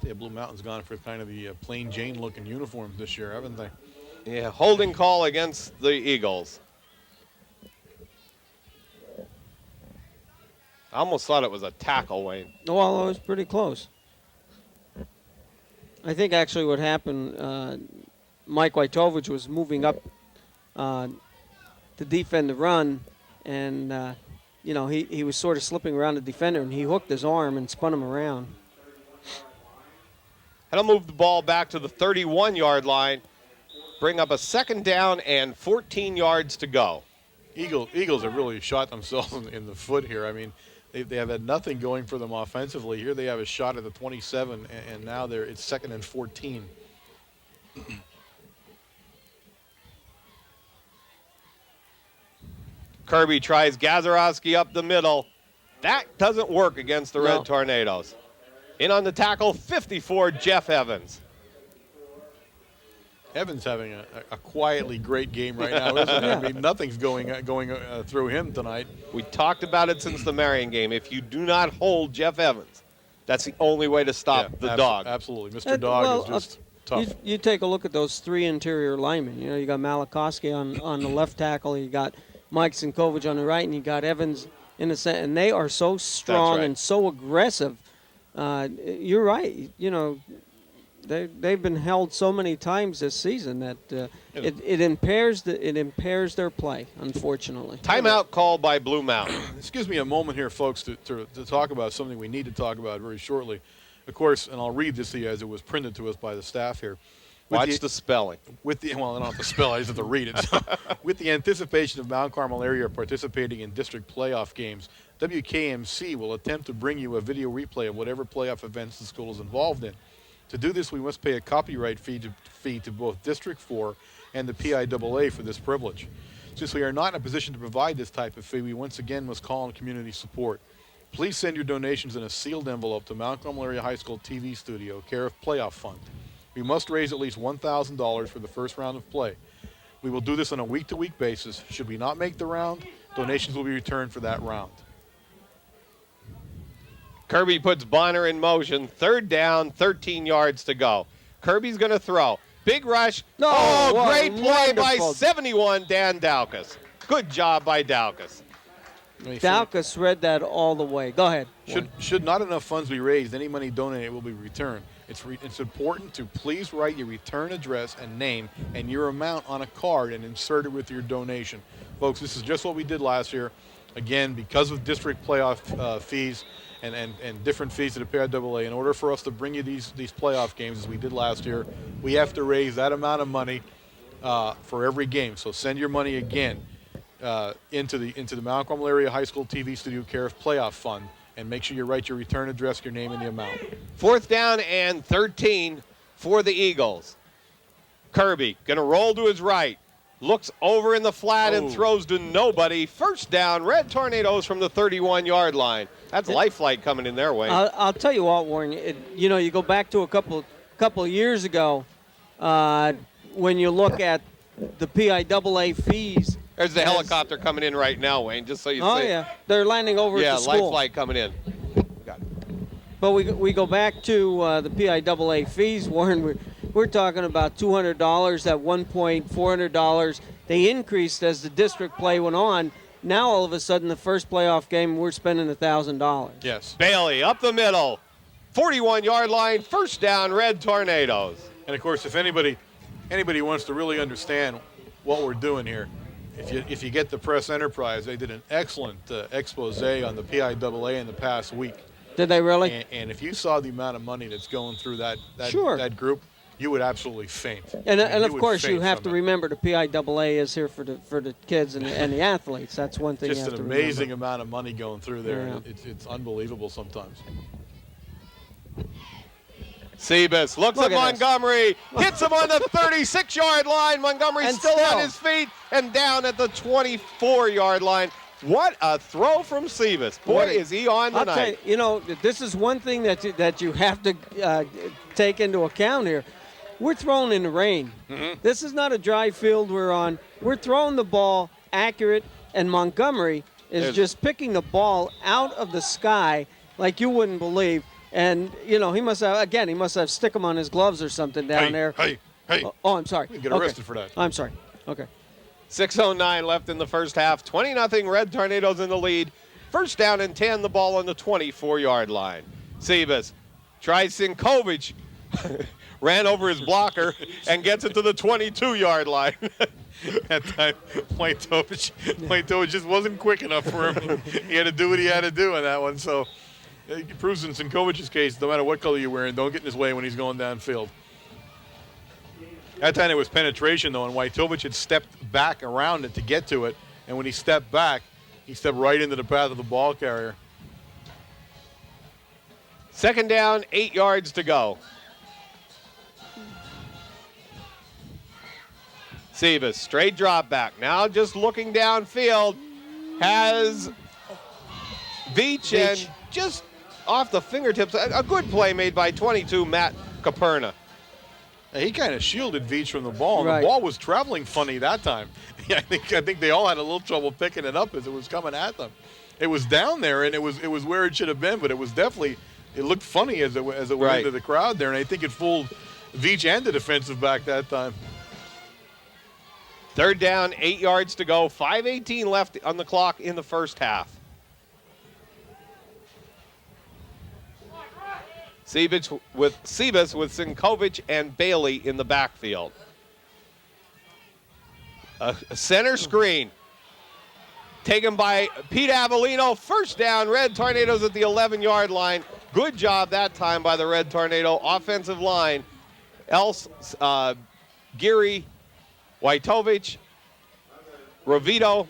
Yeah, Blue Mountain's gone for kind of the plain Jane looking uniforms this year, haven't they? Yeah, holding call against the Eagles. I almost thought it was a tackle, Wayne. Well, it was pretty close. I think actually what happened, Mike Wojtovich was moving up to defend the run, and he was sort of slipping around the defender, and he hooked his arm and spun him around. And I'll move the ball back to the 31-yard line, bring up a 2nd down and 14 yards to go. Eagles have really shot themselves in the foot here. I mean, they have had nothing going for them offensively. Here they have a shot at the 27, and now it's 2nd and 14. Kirby tries Gazarowski up the middle. That doesn't work against the Red Tornadoes. In on the tackle, 54, Jeff Evans. Evans having a quietly great game right now, isn't he? I mean, nothing's going through him tonight. We talked about it since the Marion game. If you do not hold Jeff Evans, that's the only way to stop the dog. Absolutely. Mr. Dog is just tough. You take a look at those 3 interior linemen. You got Malakowski on the left tackle. You got Mike Sinkovich on the right, and you got Evans in the center. And they are so strong and so aggressive. You're right. They've been held so many times this season that it impairs their play, unfortunately. Timeout called by Blue Mountain. This gives me a moment here, folks, to talk about something we need to talk about very shortly. Of course, and I'll read this to you as it was printed to us by the staff here. Watch the spelling. Well, I don't have to spell. I just have to read it. So, with the anticipation of Mount Carmel area participating in district playoff games, WKMC will attempt to bring you a video replay of whatever playoff events the school is involved in. To do this, we must pay a copyright fee to both District 4 and the PIAA for this privilege. Since we are not in a position to provide this type of fee, we once again must call on community support. Please send your donations in a sealed envelope to Mount Carmel Area High School TV Studio, care of Playoff Fund. We must raise at least $1,000 for the first round of play. We will do this on a week-to-week basis. Should we not make the round, donations will be returned for that round. Kirby puts Bonner in motion. 3rd down, 13 yards to go. Kirby's going to throw. Big rush. Great play by 71, Dan Daukus. Good job by Daukus. Daukus read that all the way. Go ahead. Should not enough funds be raised, any money donated will be returned. It's important to please write your return address and name and your amount on a card and insert it with your donation. Folks, this is just what we did last year. Again, because of district playoff fees and different fees to the PIAA, in order for us to bring you these playoff games as we did last year, we have to raise that amount of money for every game. So send your money again into the Mount Carmel Area High School TV Studio, care of Playoff Fund, and make sure you write your return address, your name, and the amount. 4th down and 13 for the Eagles. Kirby going to roll to his right. Looks over in the flat and throws to nobody. 1st down, Red Tornadoes from the 31-yard line. That's lifelike coming in their way. I'll tell you what, Warren. You go back to a couple of years ago when you look at the PIAA fees. There's the helicopter coming in right now, Wayne, just so you see. Oh, yeah. They're landing over at the school. Yeah, lifelike coming in. Got it. But we go back to the PIAA fees, Warren. We're talking about $200, at one point $400. They increased as the district play went on. Now all of a sudden, the first playoff game, we're spending $1,000. Yes. Bailey up the middle, 41-yard line, 1st down, Red Tornadoes. And of course, if anybody wants to really understand what we're doing here, if you get the Press Enterprise, they did an excellent expose on the PIAA in the past week. Did they really? And if you saw the amount of money that's going through that group, you would absolutely faint. And of course, you have to remember the PIAA is here for the kids and the athletes. That's one thing. Just you have an to amazing remember. amount of money going through there. Yeah. It's unbelievable sometimes. Sebas looks at Montgomery, hits him on the 36-yard line. Montgomery's still on his feet and down at the 24-yard line. What a throw from Sebas. Boy, is he on tonight. I'll tell you, this is one thing that you have to take into account here. We're throwing in the rain. Mm-hmm. This is not a dry field we're on. We're throwing the ball accurate, and Montgomery is just picking the ball out of the sky like you wouldn't believe. And, he must have stick 'em on his gloves or something down there. Hey. Oh, I'm sorry. You can get arrested for that. I'm sorry. Okay. 6:09 left in the first half. 20-0 Red Tornadoes in the lead. 1st down and 10, the ball on the 24-yard line. Sebas tries Sinkovich. ran over his blocker and gets it to the 22-yard line. That time, Wojtowicz just wasn't quick enough for him. He had to do what he had to do on that one. So it proves in Sinkovic's case, no matter what color you're wearing, don't get in his way when he's going downfield. That time it was penetration, though, and Wojtowicz had stepped back around it to get to it. And when he stepped back, he stepped right into the path of the ball carrier. Second down, 8 yards to go. Sebas, straight drop back. Now just looking downfield, has Veach, and just off the fingertips, a good play made by 22, Matt Caperna. He kind of shielded Veach from the ball, and Right. the ball was traveling funny that time. Yeah, I think they all had a little trouble picking it up as it was coming at them. It was down there, and it was where it should have been, but it was definitely, it looked funny as it went Right. into the crowd there, and I think it fooled Veach and the defensive back that time. Third down, 8 yards to go. 5:18 left on the clock in the first half. Sebas with Sinkovic and Bailey in the backfield. A center screen taken by Pete Avellino. First down, Red Tornadoes at the 11-yard line. Good job that time by the Red Tornado offensive line. Geary, Wojtowicz, Rovito,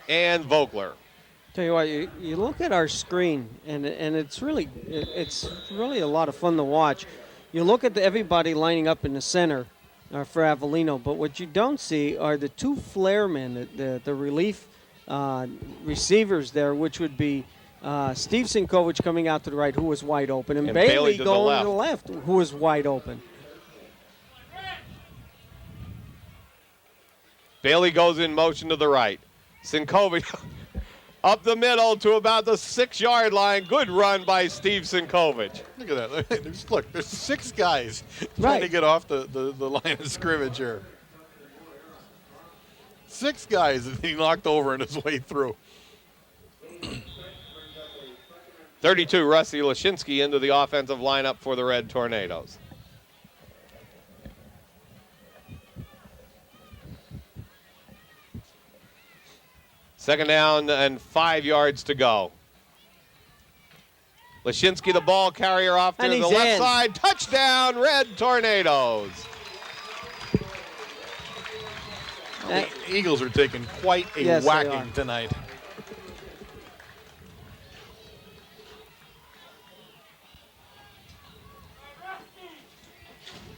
and Vogler. Tell you what, you look at our screen, and it's really a lot of fun to watch. You look at everybody lining up in the center for Avellino, but what you don't see are the two flare men, the relief receivers there, which would be Steve Sinkovic coming out to the right, who was wide open, and Bailey going to the left, who was wide open. Bailey goes in motion to the right. Sinkovic up the middle to about the 6-yard line. Good run by Steve Sinkovic. Look at that. Look, there's 6 guys trying to get off the line of scrimmage here. 6 guys that he knocked over on his way through. 32, Rusty Lashinsky into the offensive lineup for the Red Tornadoes. Second down and 5 yards to go. Lashinsky, the ball carrier, off to the left side. Touchdown, Red Tornadoes. The Eagles are taking quite a whacking tonight.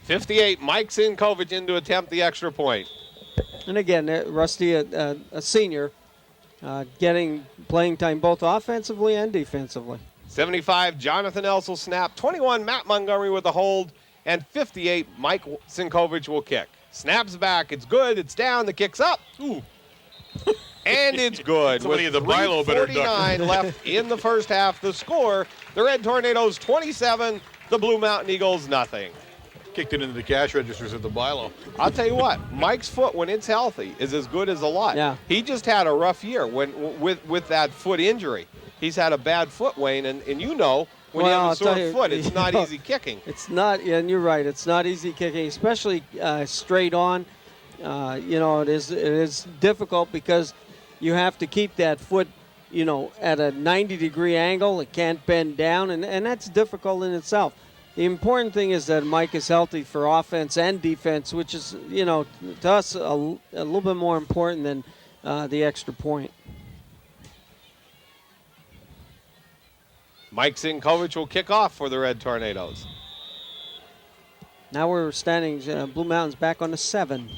.58, Mike Sinkovic in to attempt the extra point. And again, Rusty, a senior, getting playing time both offensively and defensively. 75, Jonathan Elsel snap. 21, Matt Montgomery with a hold. And 58, Mike Sinkovic will kick. Snaps back. It's good. It's down. The kick's up. Ooh. And it's good. Somebody With at the Bilo better duck. 3:49 left in the first half. The score, the Red Tornadoes 27, the Blue Mountain Eagles nothing. Kicked it into the cash registers at the Bilo. I'll tell you what, Mike's foot, when it's healthy, is as good as a lot. Yeah. He just had a rough year with that foot injury. He's had a bad foot, Wayne, and you know, when you have a sore foot, it's not easy kicking. It's not, and you're right, it's not easy kicking, especially straight on. It is difficult because you have to keep that foot, at a 90-degree angle. It can't bend down, and that's difficult in itself. The important thing is that Mike is healthy for offense and defense, which is, to us, a little bit more important than the extra point. Mike Sinkovic will kick off for the Red Tornadoes. Now we're standing, Blue Mountains back on the 7.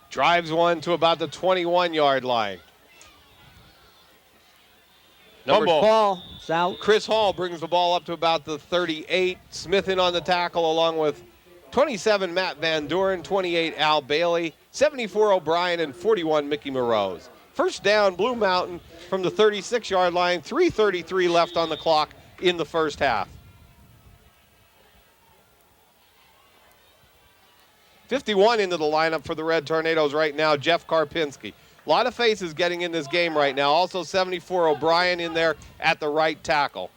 Drives one to about the 21-yard line. Ball is out. Chris Hall brings the ball up to about the 38. Smith in on the tackle along with 27 Matt Van Duren, 28 Al Bailey, 74 O'Brien, and 41 Mickey Morose. First down, Blue Mountain from the 36-yard line. 3:33 left on the clock in the first half. 51 into the lineup for the Red Tornadoes right now, Jeff Karpinski. A lot of faces getting in this game right now. Also 74 O'Brien in there at the right tackle.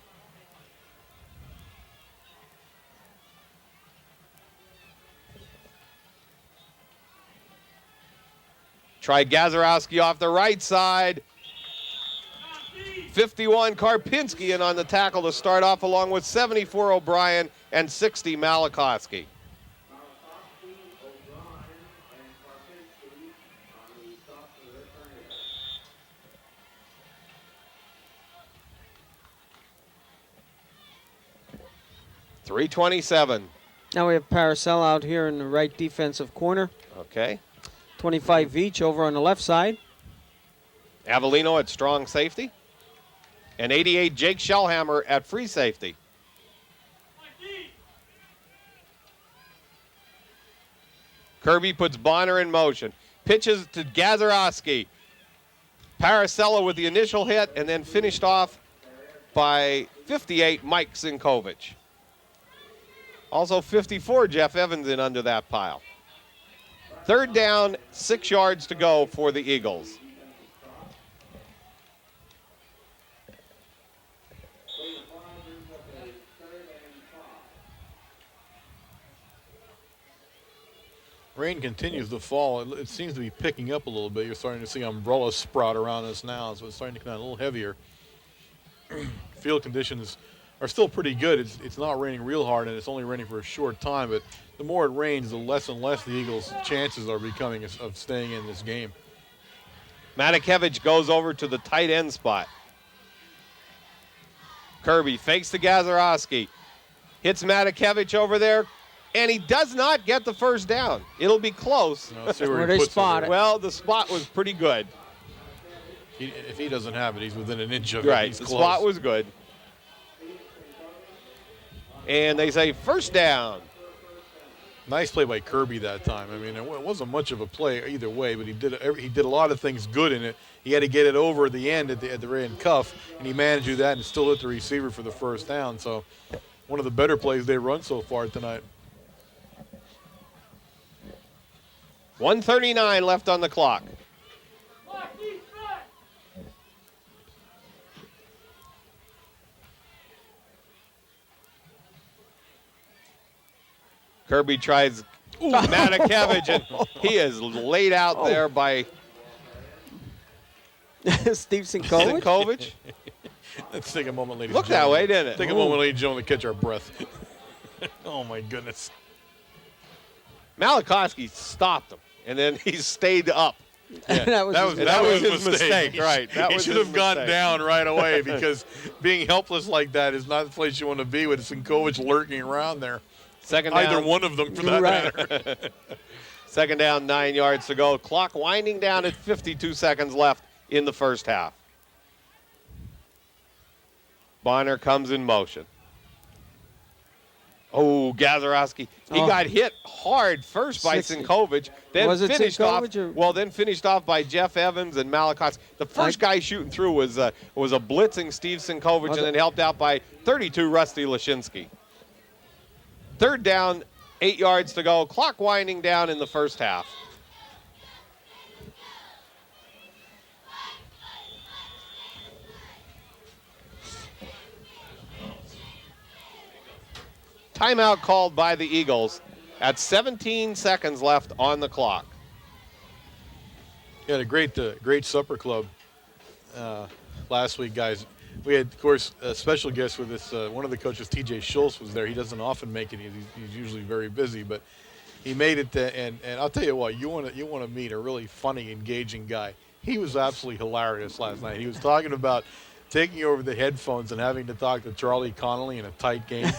Try Gazarowski off the right side. 51 Karpinski in on the tackle to start off, along with 74 O'Brien and 60 Malachowski. .327. Now we have Paracel out here in the right defensive corner. Okay. 25 each over on the left side. Avellino at strong safety. And 88 Jake Shellhammer at free safety. Kirby puts Bonner in motion. Pitches to Gazarowski. Paracella with the initial hit and then finished off by 58 Mike Sinkovich. Also 54 Jeff Evans in under that pile. Third down, 6 yards to go for the Eagles. Rain continues to fall. It seems to be picking up a little bit. You're starting to see umbrellas sprout around us now, so it's starting to come down a little heavier. Field conditions are still pretty good. It's not raining real hard, and it's only raining for a short time, but the more it rains, the less and less the Eagles' chances are becoming of staying in this game. Matakevich goes over to the tight end spot. Kirby fakes to Gazarowski. Hits Matakevich over there, and he does not get the first down. It'll be close. Let's see where Where he they puts it. spot it. Well, the spot was pretty good. If he doesn't have it, he's within an inch of it. Right, He's the close. spot was good. And they say first down. Nice play by Kirby that time. I mean, it wasn't much of a play either way, but he did a lot of things good in it. He had to get it over at the end at the end cuff, and he managed to do that and still hit the receiver for the first down. So one of the better plays they run so far tonight. 1:39 left on the clock. Kirby tries Matakevich, and he is laid out there by Steve Sinkovich. Sinkovich. Let's take a moment, ladies Looked and gentlemen. that way, didn't it? Take a moment, ladies and gentlemen, to catch our breath. Oh, my goodness. Malachowski stopped him, and then he stayed up. Yeah, That was his mistake, right. That He was should his have gone mistake. down right away because being helpless like that is not the place you want to be with Sinkovich lurking around there. Second down. Either one of them, for that Right. matter. Second down, 9 yards to go. Clock winding down at 52 seconds left in the first half. Bonner comes in motion. Oh, Gazarowski. He got hit hard first by 60. Sinkovich, then Was it finished off. Sinkovich or- Well, then finished off by Jeff Evans and Malachowski. The first guy shooting through was a blitzing Steve Sinkovich, and then helped out by 32 Rusty Lashinsky. Third down, 8 yards to go. Clock winding down in the first half. Timeout called by the Eagles at 17 seconds left on the clock. We had a great supper club last week, guys. We had, of course, a special guest with us. One of the coaches, T.J. Schultz, was there. He doesn't often make it. He's usually very busy, but he made it. And I'll tell you what, you want to meet a really funny, engaging guy. He was absolutely hilarious last night. He was talking about taking over the headphones and having to talk to Charlie Connolly in a tight game.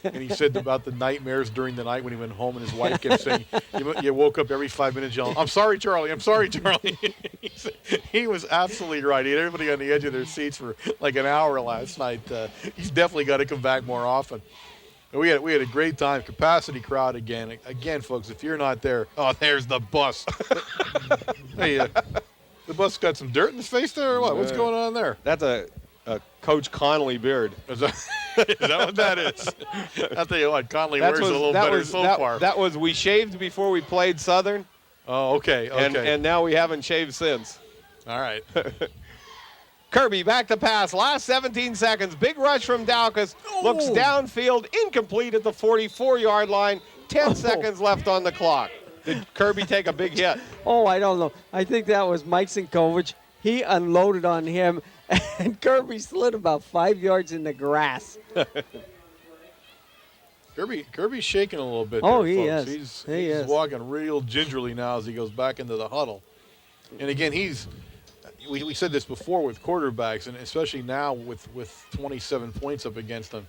And he said about the nightmares during the night when he went home and his wife kept saying, you woke up every 5 minutes yelling, I'm sorry, Charlie, I'm sorry, Charlie. He was absolutely right. He had everybody on the edge of their seats for like an hour last night. He's definitely got to come back more often. We had a great time. Capacity crowd again. Again, folks, if you're not there, oh, there's the bus. Hey, the bus got some dirt in his face there or what? What's going on there? That's a Coach Connolly beard. Is that what that is? I'll tell you what, Conley wears a little better so far. That was, we shaved before we played Southern, Oh, okay. and now we haven't shaved since. All right. Kirby back to pass. Last 17 seconds. Big rush from Daukus. Looks downfield. Incomplete at the 44-yard line. 10 seconds left on the clock. Did Kirby take a big hit? Oh, I don't know. I think that was Mike Sinkovich. He unloaded on him, and Kirby slid about 5 yards in the grass. Kirby's shaking a little bit. Oh, there, he folks. is. He's walking real gingerly now as he goes back into the huddle. And again, we said this before with quarterbacks, and especially now with 27 points up against him.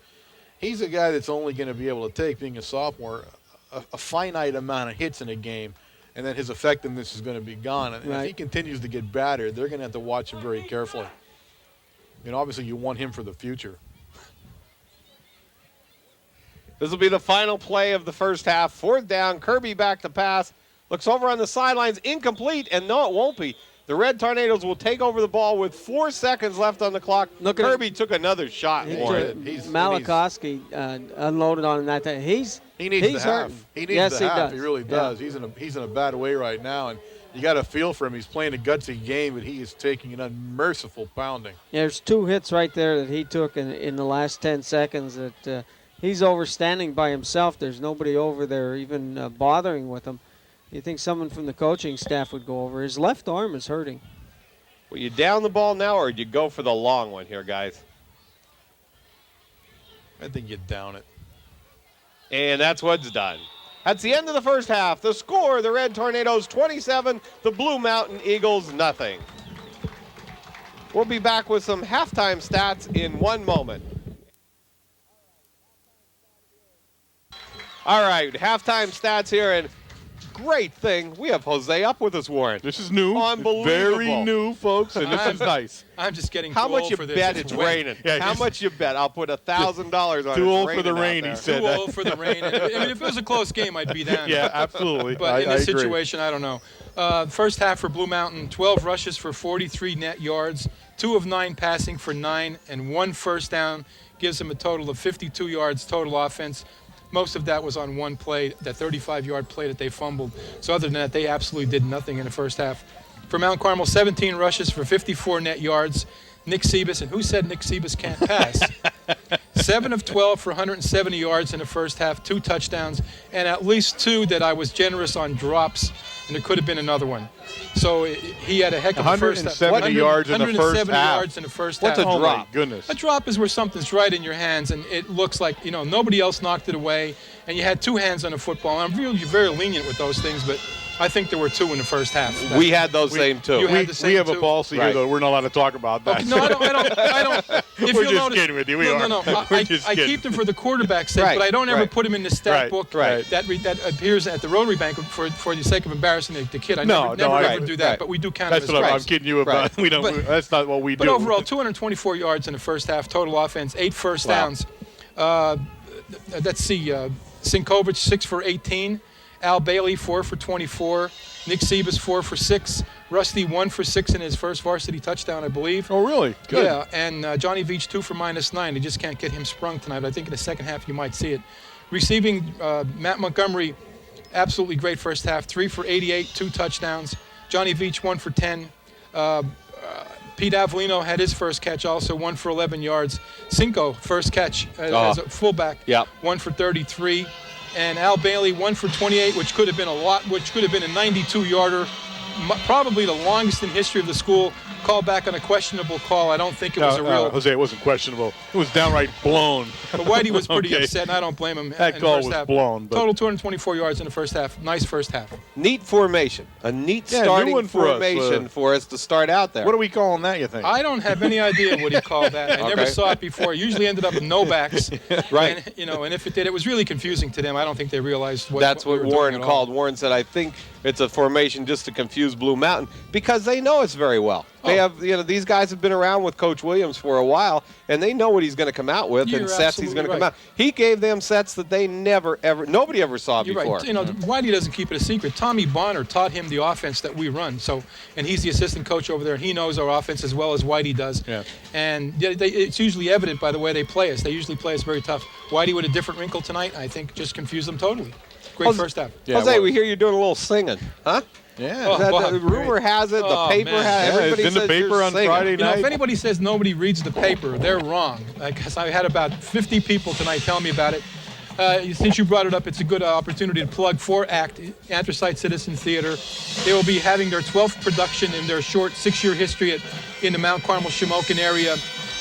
He's a guy that's only going to be able to take, being a sophomore, a finite amount of hits in a game, and then his effectiveness is going to be gone. And if he continues to get battered, they're going to have to watch him very carefully. And obviously you want him for the future. This will be the final play of the first half. 4th down, Kirby back to pass. Looks over on the sidelines, incomplete, and no, it won't be. The Red Tornadoes will take over the ball with 4 seconds left on the clock. Kirby took another shot for it. Malachowski unloaded on him that time. He needs the half. He needs the half. He really does. Yeah. He's in a bad way right now, and you got to feel for him. He's playing a gutsy game, but he is taking an unmerciful pounding. Yeah, there's 2 hits right there that he took in the last 10 seconds that he's overstanding by himself. There's nobody over there even bothering with him. You think someone from the coaching staff would go over. His left arm is hurting. Will you down the ball now, or do you go for the long one here, guys? I think you down it. And that's what's done. That's the end of the first half. The score, the Red Tornadoes 27, the Blue Mountain Eagles nothing. We'll be back with some halftime stats in 1 moment. All right, halftime stats here, and great thing, we have Jose up with us, Warren. This is new. Unbelievable. Very new, folks, and this is nice. I'm just getting How too much old you for this. bet it's raining? Yeah, How much you bet? I'll put $1,000 on it. Too old for the rain, he Too said. old for the rain. I mean, if it was a close game, I'd be down. Yeah, absolutely. But in this agree. situation, I don't know. First half for Blue Mountain, 12 rushes for 43 net yards, 2 of 9 passing for 9, and 1 first down. Gives them a total of 52 yards total offense. Most of that was on one play, that 35-yard play that they fumbled. So other than that, they absolutely did nothing in the first half. For Mount Carmel, 17 rushes for 54 net yards. Nick Sebas, and who said Nick Sebas can't pass? 7 of 12 for 170 yards in the first half, 2 touchdowns, and at least 2 that I was generous on drops, and there could have been another one. So he had a heck of a first half. 170 yards in the first 170 half. yards in the first What's half. a drop? Oh, my goodness. A drop is where something's right in your hands, and it looks like, nobody else knocked it away, and you had 2 hands on the football. And I'm really very lenient with those things, but I think there were 2 in the first half. We had those same two. You had the same we have a two? policy here, Right. though. We're not allowed to talk about that. Okay, no, I don't. If We're you'll just notice- kidding with you. We no, are. No. We're just I kidding. keep them for the quarterback's sake, Right, but I don't ever right. put them in the stat Right, book right. that appears at the Rotary Bank for the sake of embarrassing the kid. I No, never I- ever do that, right. but we do count That's them what as I'm strikes. kidding you about. Right. We don't. But- That's not what we do. But overall, 224 yards in the first half, total offense, 8 first downs. Let's see, Sinkovich, 6 for 18. Al Bailey, 4 for 24. Nick Sebas, 4 for 6. Rusty, 1 for 6 in his first varsity touchdown, I believe. Oh, really? Good. Yeah, and Johnny Veach, 2 for -9. They just can't get him sprung tonight, but I think in the second half you might see it. Receiving, Matt Montgomery, absolutely great first half, 3 for 88, 2 touchdowns. Johnny Veach, 1 for 10. Pete Avellino had his first catch also, 1 for 11 yards. Cinco, first catch as a fullback, Yep. 1 for 33. And Al Bailey, 1 for 28, which could have been a 92-yarder, probably the longest in history of the school. Called back on a questionable call. I don't think it was a real. Jose, it wasn't questionable. It was downright blown. But Whitey was pretty Okay. upset, and I don't blame him. That in the call first was half. blown, but- Total 224 yards in the first half. Nice first half. Neat formation. A neat Yeah, new starting one for us, formation for us to start out there. What are we calling that, you think? I don't have any idea what he called that. I never Okay. saw it before. It usually ended up with no backs. Right. And if it did, it was really confusing to them. I don't think they realized what That's we what were doing Warren at all. called. Warren said, I think it's a formation just to confuse Blue Mountain because they know us very well. They have, these guys have been around with Coach Williams for a while, and they know what he's going to come out with You're and sets he's going to absolutely come out. He gave them sets that they nobody ever saw You're before. right. Whitey doesn't keep it a secret. Tommy Bonner taught him the offense that we run. And he's the assistant coach over there, and he knows our offense as well as Whitey does. Yeah. And it's usually evident by the way they play us. They usually play us very tough. Whitey with a different wrinkle tonight, I think, just confused them totally. Great first half. Yeah, Jose, well- we hear you doing a little singing, huh? Yeah. Oh, That, wow, the rumor has it, the Oh, paper man. has Yeah, everybody it's in the says paper you're on singing. Friday If night. anybody says nobody reads the paper, they're wrong. Because I had about 50 people tonight tell me about it. Since you brought it up, it's a good opportunity to plug for ACT, Anthracite Citizen Theater. They will be having their 12th production in their short 6-year history in the Mount Carmel, Shamokin area.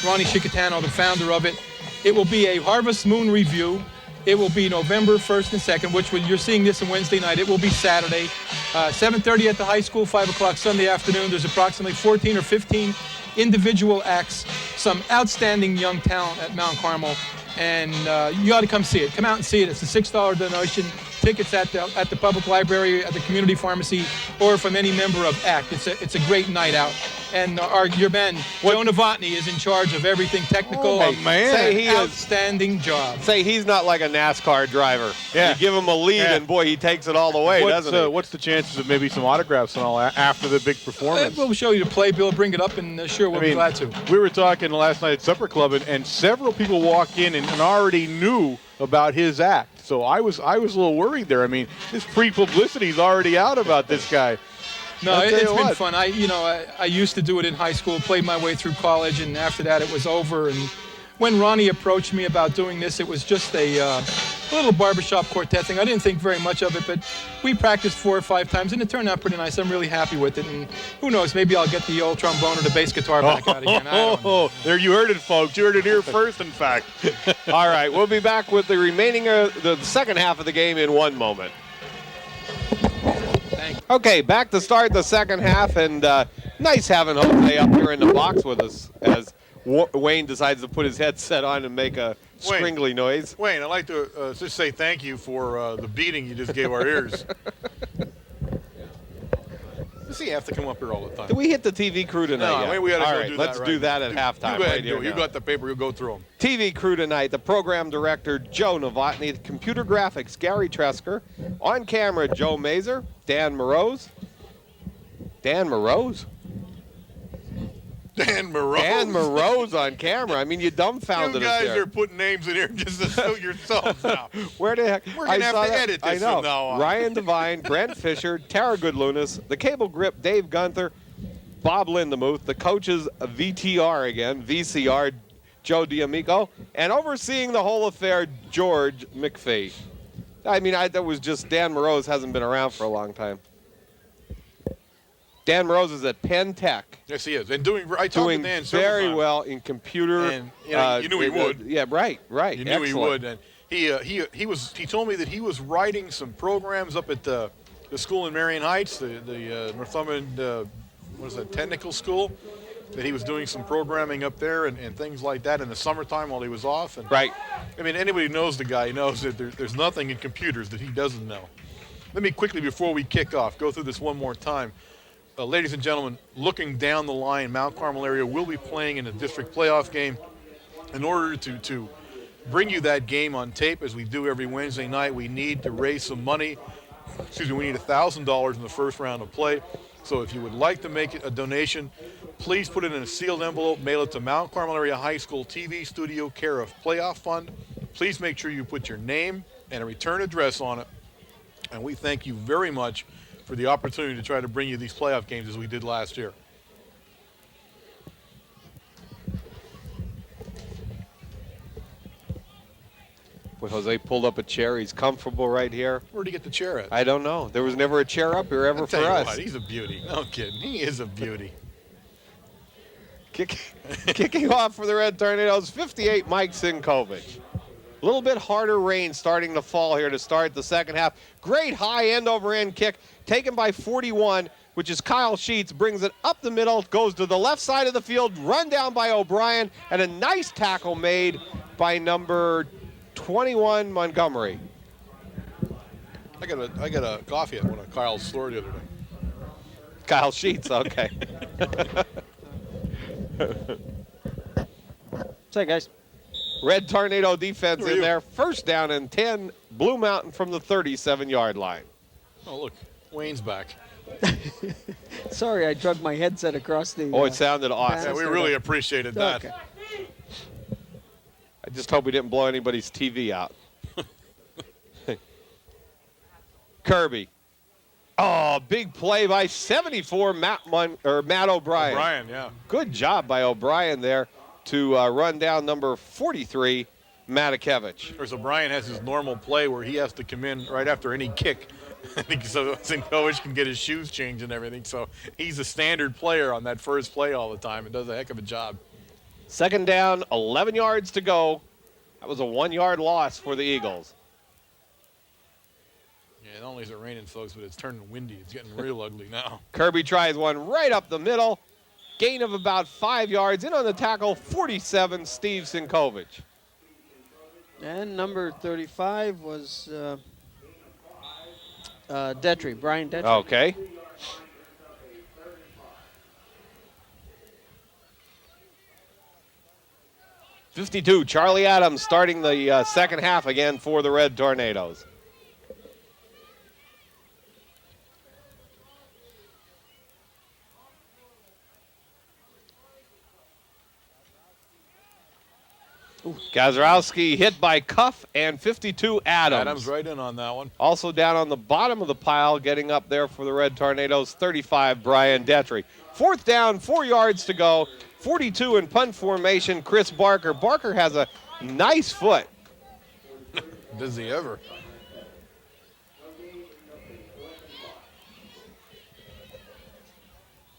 Ronnie Chicatano, the founder of it. It will be a Harvest Moon review. It will be November 1st and 2nd, which when you're seeing this on Wednesday night, it will be Saturday. 7:30 at the high school, 5 o'clock Sunday afternoon. There's approximately 14 or 15 individual acts, some outstanding young talent at Mount Carmel, and you ought to come see it. Come out and see it. It's a $6 donation. Tickets at the public library, at the community pharmacy, or from any member of ACT. It's a great night out. And your man, Joe Novotny, is in charge of everything technical. Oh, man. Say he outstanding job. Say he's not like a NASCAR driver. Yeah. You give him a lead, and boy, he takes it all the way, doesn't he? What's the chances of maybe some autographs and all after the big performance? We'll show you the playbill, bring it up, and sure, we'll be glad to. We were talking last night at Supper Club, and several people walked in and already knew about his act. So I was a little worried there. I mean, this pre-publicity is already out about this guy. No, it's been fun. I used to do it in high school, played my way through college, and after that it was over. And when Ronnie approached me about doing this, it was just a little barbershop quartet thing. I didn't think very much of it, but we practiced 4 or 5 times, and it turned out pretty nice. I'm really happy with it, and who knows, maybe I'll get the old trombone or the bass guitar back out again. I don't know. There, you heard it, folks. You heard it here first, in fact. All right, we'll be back with the remaining the second half of the game in one moment. Okay, back to start the second half, and nice having Jose up here in the box with us as Wayne decides to put his headset on and make a scringly noise. Wayne, I'd like to just say thank you for the beating you just gave our ears. Does he have to come up here all the time? Did we hit the TV crew tonight? No, we got to all go right, do let's that. do that at halftime. You go ahead right and here do it. You now. got the paper. You'll go through them. TV crew tonight, the program director, Joe Novotny, the computer graphics, Gary Tresker, on camera, Joe Mazer, Dan Moroz. Dan Moroz on camera. I mean, you dumbfounded you us guys there. are putting names in here just to suit yourselves now. Where the heck? We're going to have to edit this I know. from now on. Ryan Devine, Brent Fisher, Tara Goodlunas, the cable grip, Dave Gunther, Bob Lindemuth, the coaches, VTR again, VCR, Joe D'Amico, and overseeing the whole affair, George McPhee. I mean, that was just Dan Moroz hasn't been around for a long time. Dan Moroz is at Penn Tech. Yes, he is. And doing Dan very well in computer. And you knew he would. Yeah, right. You knew he would. And he told me that he was writing some programs up at the school in Marion Heights, the Northumberland, technical school, that he was doing some programming up there and things like that in the summertime while he was off. And right. I mean, anybody who knows the guy knows that there's nothing in computers that he doesn't know. Let me quickly, before we kick off, go through this one more time. Ladies and gentlemen, looking down the line, Mount Carmel area will be playing in a district playoff game. In order to bring you that game on tape, as we do every Wednesday night, we need to raise some money. We need $1,000 in the first round of play. So if you would like to make a donation, please put it in a sealed envelope, mail it to Mount Carmel Area High School TV Studio, care of Playoff Fund. Please make sure you put your name and a return address on it. And we thank you very much for the opportunity to try to bring you these playoff games as we did last year. Well, Jose pulled up a chair. He's comfortable right here. Where'd he get the chair at? I don't know. There was never a chair up here ever for us. What, he's a beauty. No kidding. He is a beauty. Kicking off for the Red Tornadoes, 58, Mike Sinkovich. A little bit harder rain starting to fall here to start the second half. Great high end-over-end kick taken by 41, which is Kyle Sheets, brings it up the middle, goes to the left side of the field, run down by O'Brien, and a nice tackle made by number 21, Montgomery. I got a coffee at one of Kyle's store the other day. Kyle Sheets, okay. Say, guys. Red Tornado defense in there. First down and 10, Blue Mountain from the 37-yard line. Oh, look, Wayne's back. Sorry, I dragged my headset across the... Oh, it sounded awesome. Yeah, we really appreciated that. Okay. I just hope we didn't blow anybody's TV out. Kirby. Oh, big play by 74, Matt O'Brien. O'Brien, yeah. Good job by O'Brien there to run down number 43, Matakevich. Or so Brian has his normal play where he has to come in right after any kick. I think so Sinkovich can get his shoes changed and everything. So he's a standard player on that first play all the time and does a heck of a job. Second down, 11 yards to go. That was a 1-yard loss for the Eagles. Yeah, not only is it raining, folks, but it's turning windy. It's getting real ugly now. Kirby tries one right up the middle. Gain of about 5 yards. In on the tackle, 47, Steve Sinkovich. And number 35 was Detry, Brian Detry. Okay. .52, Charlie Adams starting the second half again for the Red Tornadoes. Gazarovski hit by Cuff and 52 Adams. Adams right in on that one. Also down on the bottom of the pile, getting up there for the Red Tornadoes, 35, Brian Detry. Fourth down, 4 yards to go. 42 in punt formation, Chris Barker. Barker has a nice foot. Does he ever?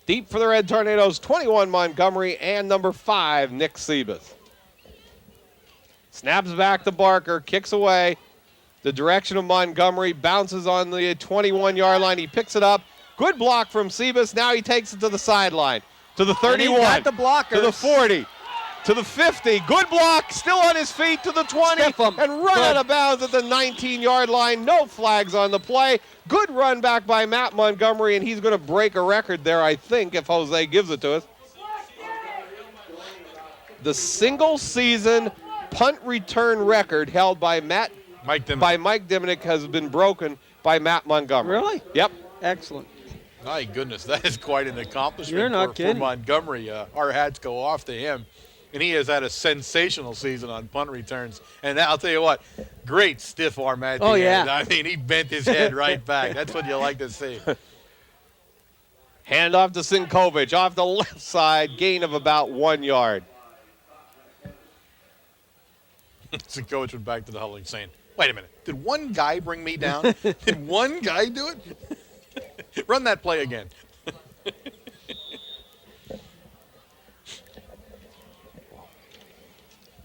Deep for the Red Tornadoes, 21 Montgomery and number 5, Nick Sebas. Snaps back to Barker, kicks away. The direction of Montgomery, bounces on the 21-yard line. He picks it up. Good block from Sebas. Now he takes it to the sideline. To the 31. And he got the blockers. To the 40. To the 50. Good block. Still on his feet to the 20. Stiff 'em. And run out of bounds at the 19-yard line. No flags on the play. Good run back by Matt Montgomery, and he's going to break a record there, I think, if Jose gives it to us. The single-season punt return record held by Mike Diminick has been broken by Matt Montgomery. Really? Yep. Excellent. My goodness, that is quite an accomplishment You're not for kidding. Montgomery. Our hats go off to him. And he has had a sensational season on punt returns. And I'll tell you what, great stiff arm at the Oh, end. yeah. I mean, he bent his head right back. That's what you like to see. Hand off to Sinkovich off the left side, gain of about 1 yard. So coach went back to the huddle saying, wait a minute, did one guy bring me down? Did one guy do it? Run that play again.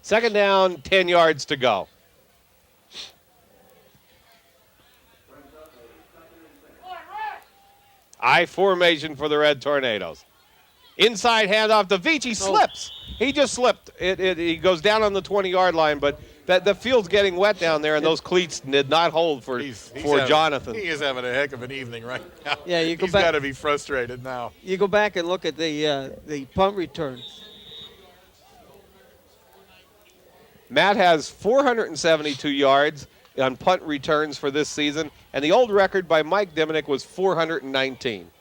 Second down, 10 yards to go. I formation for the Red Tornadoes. Inside handoff to Veach. He slips. He just slipped. He goes down on the 20-yard line, but the field's getting wet down there, and those cleats did not hold for Jonathan. He is having a heck of an evening right now. Yeah, you go He's back. got to be frustrated now. You go back and look at the punt return. Matt has 472 yards on punt returns for this season, and the old record by Mike Diminick was 419.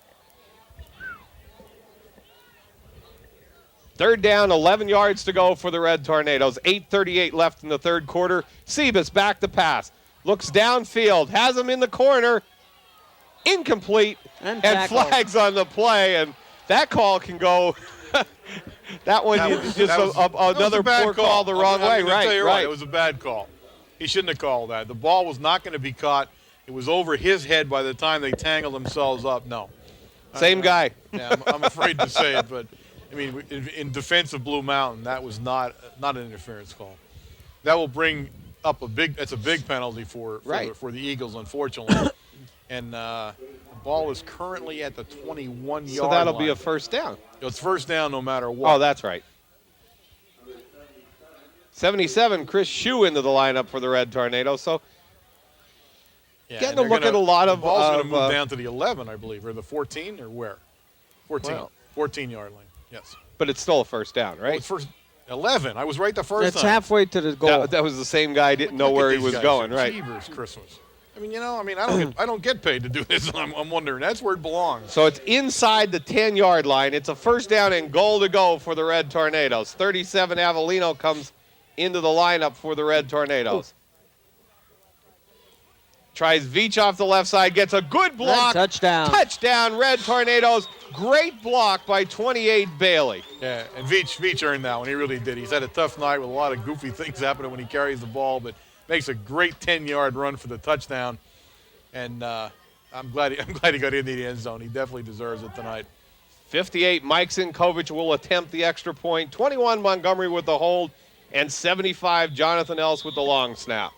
Third down, 11 yards to go for the Red Tornadoes. 8:38 left in the third quarter. Sebas back to pass. Looks downfield, has him in the corner. Incomplete, and flags on the play, and that call can go. That one, another poor call the wrong way. Right. It was a bad call. He shouldn't have called that. The ball was not going to be caught. It was over his head by the time they tangled themselves up. No. Same guy. Yeah, I'm afraid to say it, but I mean, in defense of Blue Mountain, that was not an interference call. That will bring up that's a big penalty for the Eagles, unfortunately. And the ball is currently at the 21-yard line. So that'll be a first down. It's first down no matter what. Oh, that's right. 77, Chris Shue into the lineup for the Red Tornadoes. So getting a look at a lot of. The ball's going to move down to the 11, I believe, or the 14, or where? 14. Well, 14-yard line. Yes. But it's still a first down, right? Well, it's first 11. I was right the first It's time. halfway to the goal. That was the same guy. Didn't know where he was going, right? Jeebers Christmas. I mean, I don't get paid to do this. I'm wondering. That's where it belongs. So it's inside the 10-yard line. It's a first down and goal to go for the Red Tornadoes. 37 Avellino comes into the lineup for the Red Tornadoes. Tries Veach off the left side, gets a good block. Touchdown. Touchdown, Red Tornadoes. Great block by 28 Bailey. Yeah, and Veach earned that one. He really did. He's had a tough night with a lot of goofy things happening when he carries the ball, but makes a great 10-yard run for the touchdown. And I'm glad he got into the end zone. He definitely deserves it tonight. 58, Mike Sinkovich will attempt the extra point. 21, Montgomery with the hold. And 75, Jonathan Else with the long snap.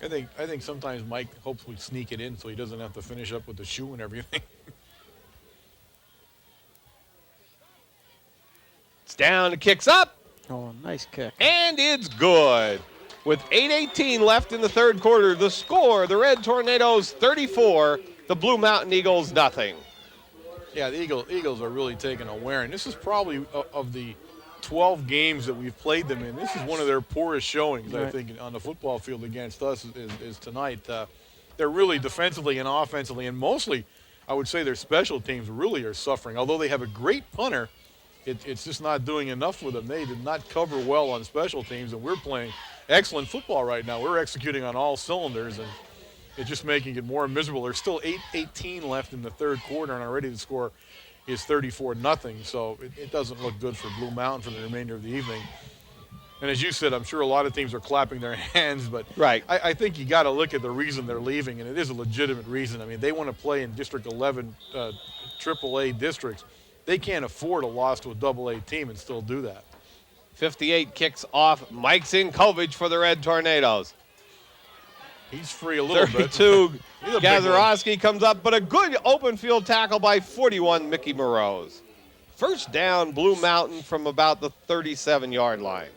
I think sometimes Mike hopes we sneak it in so he doesn't have to finish up with the shoe and everything. It's down, kicks up, Oh, nice kick. and it's good. With 8:18 left in the third quarter, the score, the Red Tornadoes 34, the Blue Mountain Eagles nothing. Yeah, the Eagles are really taking a wearing. This is probably of the 12 games that we've played them in. This is one of their poorest showings, I think, on the football field against us is tonight. They're really defensively and offensively, and mostly, I would say their special teams really are suffering. Although they have a great punter, it's just not doing enough for them. They did not cover well on special teams, and we're playing excellent football right now. We're executing on all cylinders, and it's just making it more miserable. There's still 8:18 left in the third quarter, and already the score is 34-0. So it doesn't look good for Blue Mountain for the remainder of the evening. And as you said, I'm sure a lot of teams are clapping their hands, but Right. I think you got to look at the reason they're leaving, and it is a legitimate reason. I mean, they want to play in District 11 AAA districts. They can't afford a loss to a AA team and still do that. 58 kicks off. Mike Sinkovich for the Red Tornadoes. He's free a little bit. 32, He's a big one. Gazarowski comes up, but a good open field tackle by 41, Mickey Morose. First down, Blue Mountain from about the 37-yard line.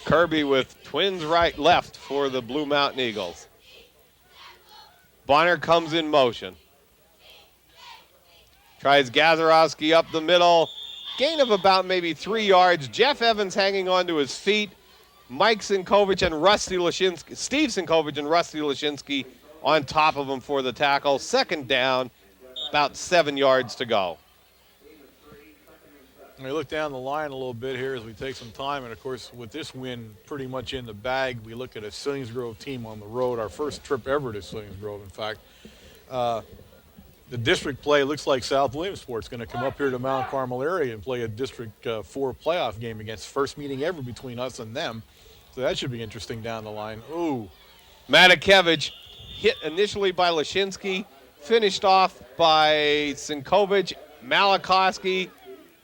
Kirby with twins left for the Blue Mountain Eagles. Bonner comes in motion. Tries Gazarowski up the middle. Gain of about maybe 3 yards. Jeff Evans hanging onto his feet. Mike Sinkovich and Rusty Lashinsky, Steve Sinkovich and Rusty Lashinsky on top of him for the tackle. Second down, about 7 yards to go. We look down the line a little bit here as we take some time, and of course with this win pretty much in the bag, we look at a Sillingsgrove team on the road, our first trip ever to Sillingsgrove, in fact. The district play looks like South Williamsport's going to come up here to Mount Carmel area and play a District 4 playoff game against first meeting ever between us and them. So that should be interesting down the line. Ooh. Matakevich hit initially by Lashinsky, finished off by Sinkovich, Malakowski,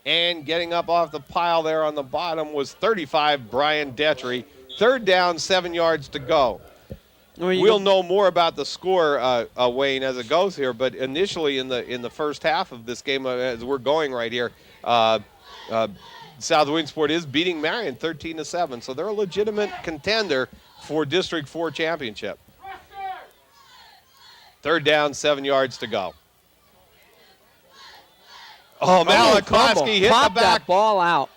and getting up off the pile there on the bottom was 35, Brian Detry. Third down, 7 yards to go. We'll know more about the score, Wayne, as it goes here. But initially in the first half of this game, as we're going right here, South Williamsport is beating Marion 13-7. So they're a legitimate contender for District 4 championship. Third down, 7 yards to go. Oh, Malakowski hit Pop the back. that ball out.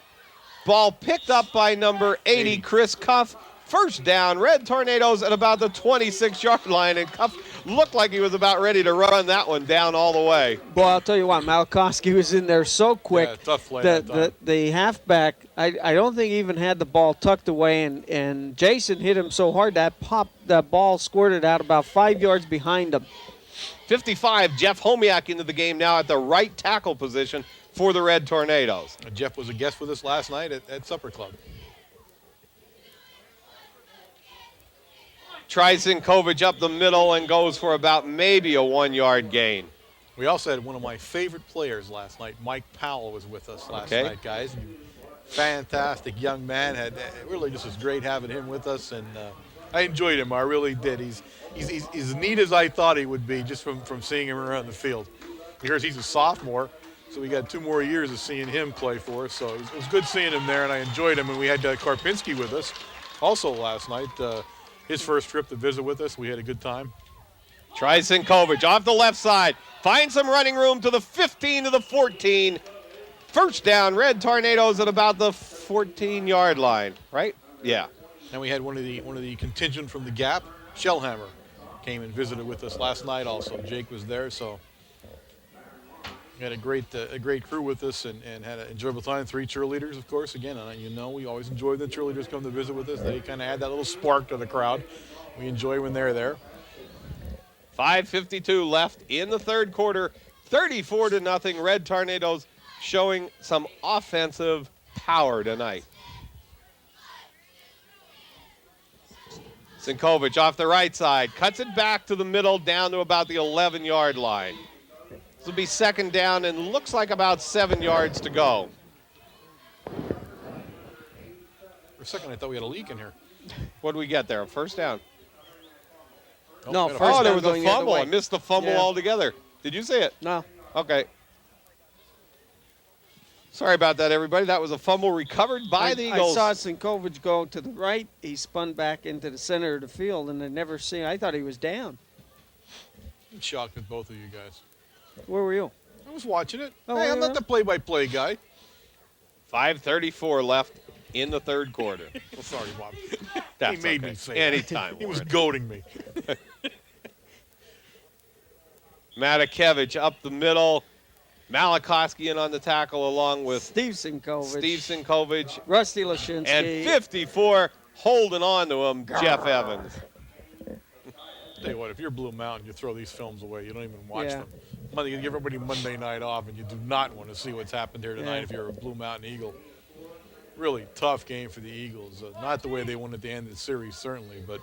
Ball picked up by number 80, Chris Cuff. First down, Red Tornadoes at about the 26-yard line, and Cuff looked like he was about ready to run that one down all the way. Boy, I'll tell you what, Malakowski was in there so quick. Yeah, tough play that time. The halfback, I don't think he even had the ball tucked away, and Jason hit him so hard that ball squirted out about 5 yards behind him. 55, Jeff Homiak into the game now at the right tackle position for the Red Tornadoes. Jeff was a guest with us last night at Supper Club. Tries Sinkovich up the middle and goes for about maybe a 1 yard gain. We also had one of my favorite players last night. Mike Powell was with us last night, guys. Fantastic young man. Really just was great having him with us, and I enjoyed him. I really did. He's as neat as I thought he would be just from seeing him around the field. Because he's a sophomore, so we got 2 more years of seeing him play for us. So it was good seeing him there, and I enjoyed him. And we had Karpinski with us also last night. His first trip to visit with us. We had a good time. Tries Sinkovic off the left side. Finds some running room to the 15 to the 14. First down, Red Tornadoes at about the 14-yard line, right? Yeah. And we had one of the contingent from the Gap, Shellhammer, came and visited with us last night also. Jake was there, so we had a great crew with us and had an enjoyable time. 3 cheerleaders, of course. Again, we always enjoy the cheerleaders come to visit with us. They kind of add that little spark to the crowd. We enjoy when they're there. 5:52 left in the third quarter. 34-0. Red Tornadoes showing some offensive power tonight. Sinkovic off the right side, cuts it back to the middle, down to about the 11-yard line. This will be second down and looks like about 7 yards to go. For a second, I thought we had a leak in here. What do we get there? A first down? No, got a first Oh, there down was a going the other fumble. way. I missed the fumble Yeah. altogether. Did you see it? No. Okay. Sorry about that, everybody. That was a fumble recovered by the Eagles. I saw Sinkovic go to the right. He spun back into the center of the field, and I thought he was down. I'm shocked with both of you guys. Where were you? I was watching it. Oh, Hey, I'm yeah? not the play-by-play guy. 5:34 left in the third quarter. Well, sorry, Bob. That's He made okay. me say that. Anytime. He was Warren. goading me. Matakevich up the middle. Malikoski in on the tackle along with Steve Sinkovic. Steve Sinkovic. Rusty Lashinsky. And 54 holding on to him, Jeff Evans. Tell you what, if you're Blue Mountain, you throw these films away. You don't even watch Yeah. them. You give everybody Monday night off, and you do not want to see what's happened here tonight Yeah. if you're a Blue Mountain Eagle. Really tough game for the Eagles. Not the way they won at the end of the series, certainly, but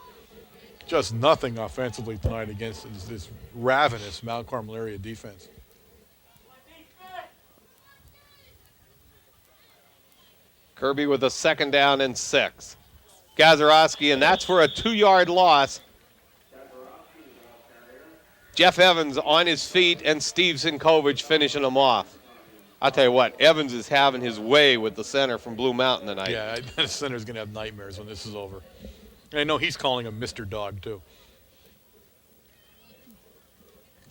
just nothing offensively tonight against this ravenous Mount Carmel area defense. Kirby with a second down and 6. Gazarovski, and that's for a 2-yard loss. Jeff Evans on his feet and Steve Sinkovic finishing him off. I'll tell you what, Evans is having his way with the center from Blue Mountain tonight. Yeah, the center's going to have nightmares when this is over. And I know he's calling him Mr. Dog, too.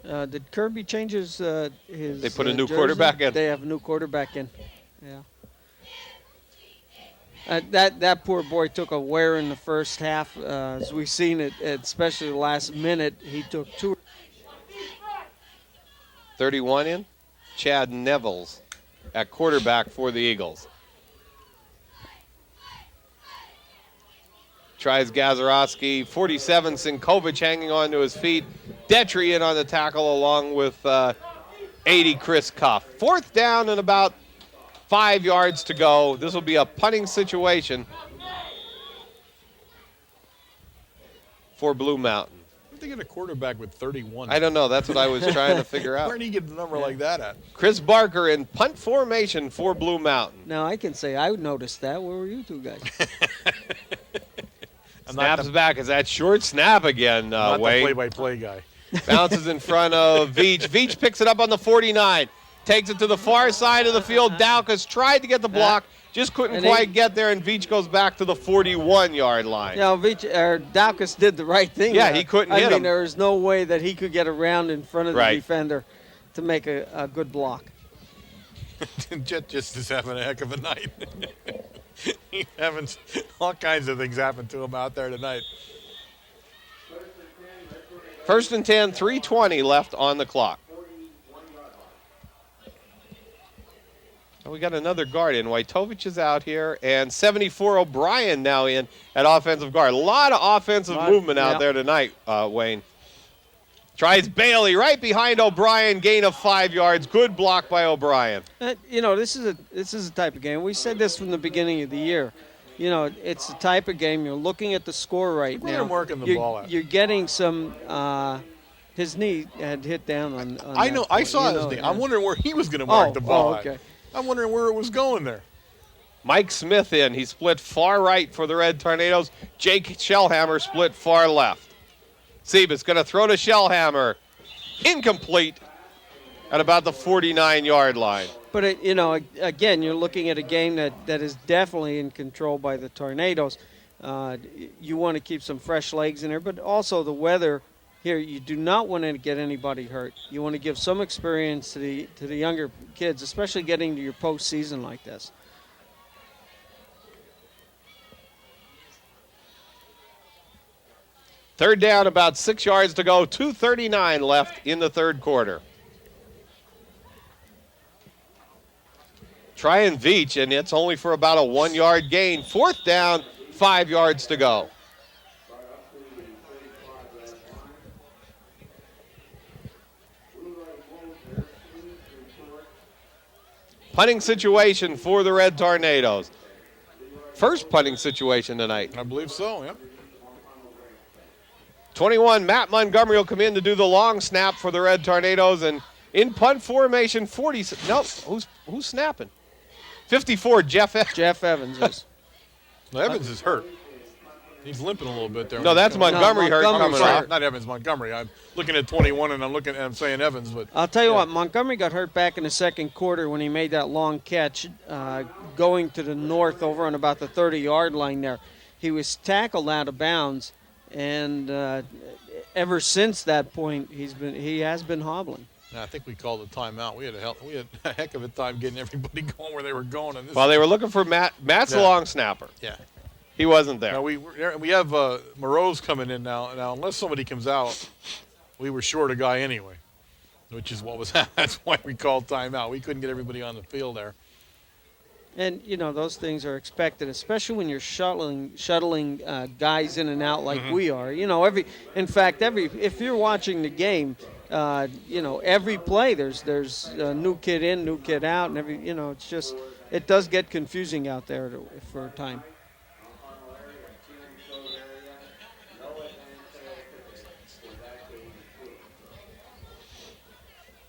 Did Kirby change his They put a new jersey? quarterback in. They have a new quarterback in. Yeah. That poor boy took a wear in the first half. As we've seen it, especially the last minute, he took 2. 31 in. Chad Nevels at quarterback for the Eagles. Tries Gazarovski. 47, Sinkovic hanging on to his feet. Detry in on the tackle along with 80, Chris Cuff. Fourth down and about 5 yards to go. This will be a punting situation for Blue Mountain. Where'd they get a quarterback with 31? I don't know. That's what I was trying to figure out. Where did he get a number like that at? Chris Barker in punt formation for Blue Mountain. Now, I can say I noticed that. Where were you two guys? Snaps back. Is that short snap again, Not the Wayne? play-by-play guy. Bounces in front of Veach. Veach picks it up on the 49. Takes it to the far side of the field. Daukus tried to get the block. Just couldn't And quite he- get there, and Veach goes back to the 41-yard line. Daukus did the right thing. Yeah, there. he couldn't I hit mean, him. there was no way that he could get around in front of the Right. defender to make a good block. Jet just is having a heck of a night. He's having all kinds of things happen to him out there tonight. First and 10, 3:20 left on the clock. And we got another guard in. Wojtovich is out here, and 74 O'Brien now in at offensive guard. A lot of offensive movement out yeah. there tonight, Wayne. Tries Bailey right behind O'Brien, gain of 5 yards. Good block by O'Brien. This is a type of game. We said this from the beginning of the year. It's the type of game you're looking at the score right Where now. they're working the You're- ball at. You're getting some. His knee had hit down on. I that know. I point, saw his knee. I'm wondering where he was going to mark the ball okay. at. I'm wondering where it was going there. Mike Smith in. He split far right for the Red Tornadoes. Jake Shellhammer split far left. Siebes going to throw to Shellhammer. Incomplete at about the 49-yard line. But, again, you're looking at a game that is definitely in control by the Tornadoes. You want to keep some fresh legs in there, but also the weather here, you do not want to get anybody hurt. You want to give some experience to the younger kids, especially getting to your postseason like this. Third down, about 6 yards to go. 2:39 left in the third quarter. Try and Veach, and it's only for about a 1-yard gain. Fourth down, 5 yards to go. Punting situation for the Red Tornadoes. First punting situation tonight. I believe so, yep. 21, Matt Montgomery will come in to do the long snap for the Red Tornadoes. And in punt formation, 40. Nope, who's snapping? 54, Jeff Evans. Jeff Evans is. Well, Evans is hurt. He's limping a little bit there. No, that's Montgomery hurt Montgomery's coming hurt. off. Not Evans, Montgomery. I'm looking at 21 and I'm saying Evans, but I'll tell you what, Montgomery got hurt back in the second quarter when he made that long catch going to the north over on about the 30-yard line there. He was tackled out of bounds, and ever since that point, he has been hobbling. I think we called a timeout. We had a heck of a time getting everybody going where they were going. And Well, they were looking for Matt. Matt's the long snapper. Yeah. He wasn't there. Now we have Moreau's coming in now. Now, unless somebody comes out, we were short a guy anyway, which is what was that's why we called timeout. We couldn't get everybody on the field there. And, those things are expected, especially when you're shuttling guys in and out like we are. If you're watching the game, every play there's a new kid in, new kid out, and it does get confusing out there for a time.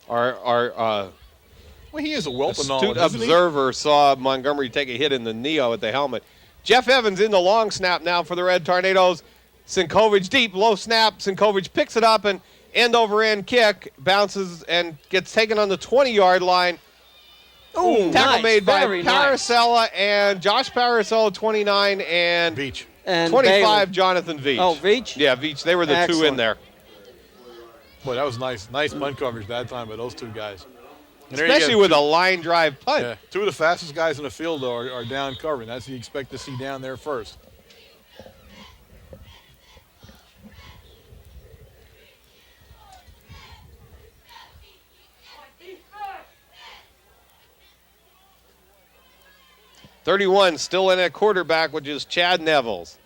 Our Well, he is a wealth of astute knowledge. observer saw Montgomery take a hit in the neo at the helmet. Jeff Evans in the long snap now for the Red Tornadoes. Sinkovic deep, low snap. Sinkovic picks it up and end over end kick, bounces and gets taken on the 20-yard line. Oh, Tackle made by very nice. Paracella and Josh Paracella, 29, and Beach. And 25, Bailey. Jonathan Veach. Oh, Veach? Yeah, Veach. They were the two in Excellent. there. Boy, that was nice punt coverage that time by those two guys. And there you Especially go. with a line drive punt. Yeah, two of the fastest guys in the field though, are down covering. That's what you expect to see down there first. .31 still in at quarterback, which is Chad Nevels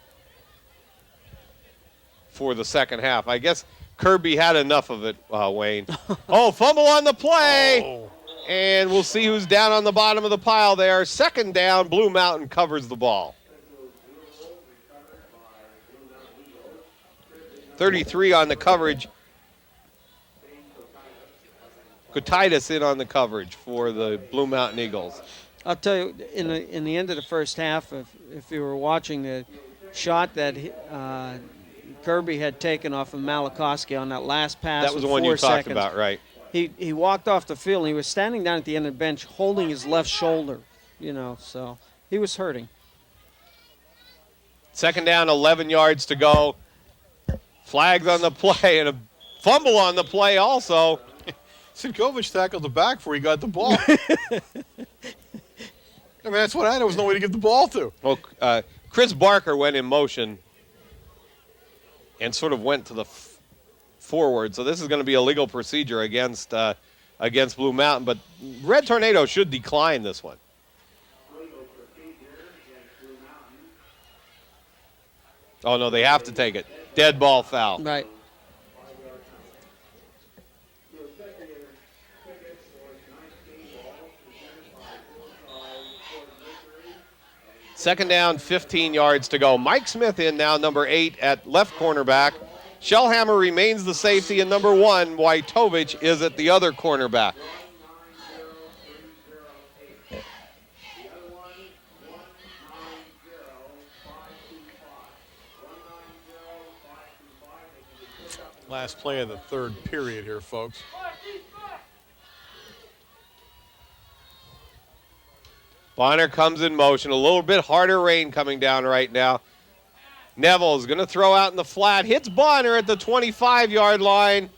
for the second half. I guess Kirby had enough of it, Wayne. Fumble on the play. Oh. And we'll see who's down on the bottom of the pile there. Second down, Blue Mountain covers the ball. 33 on the coverage. Kutitis in on the coverage for the Blue Mountain Eagles. I'll tell you, in the end of the first half, if you were watching the shot that Kirby had taken off of Malakowski on that last pass, That was the with one you 4 talked seconds, about, right? He walked off the field, and he was standing down at the end of the bench holding his left shoulder, so he was hurting. Second down, 11 yards to go. Flags on the play and a fumble on the play also. Sinkovic tackled the back before he got the ball. I mean, that's what I know. There was no way to get the ball to. Well, Chris Barker went in motion and sort of went to the forward. So this is going to be a legal procedure against Blue Mountain. But Red Tornado should decline this one. Oh, no, they have to take it. Dead ball foul. Right. Second down, 15 yards to go. Mike Smith in now, number 8 at left cornerback. Shellhammer remains the safety, and number 1, Wojtovich, is at the other cornerback. Last play of the third period here, folks. Bonner comes in motion. A little bit harder rain coming down right now. Neville's going to throw out in the flat. Hits Bonner at the 25-yard line.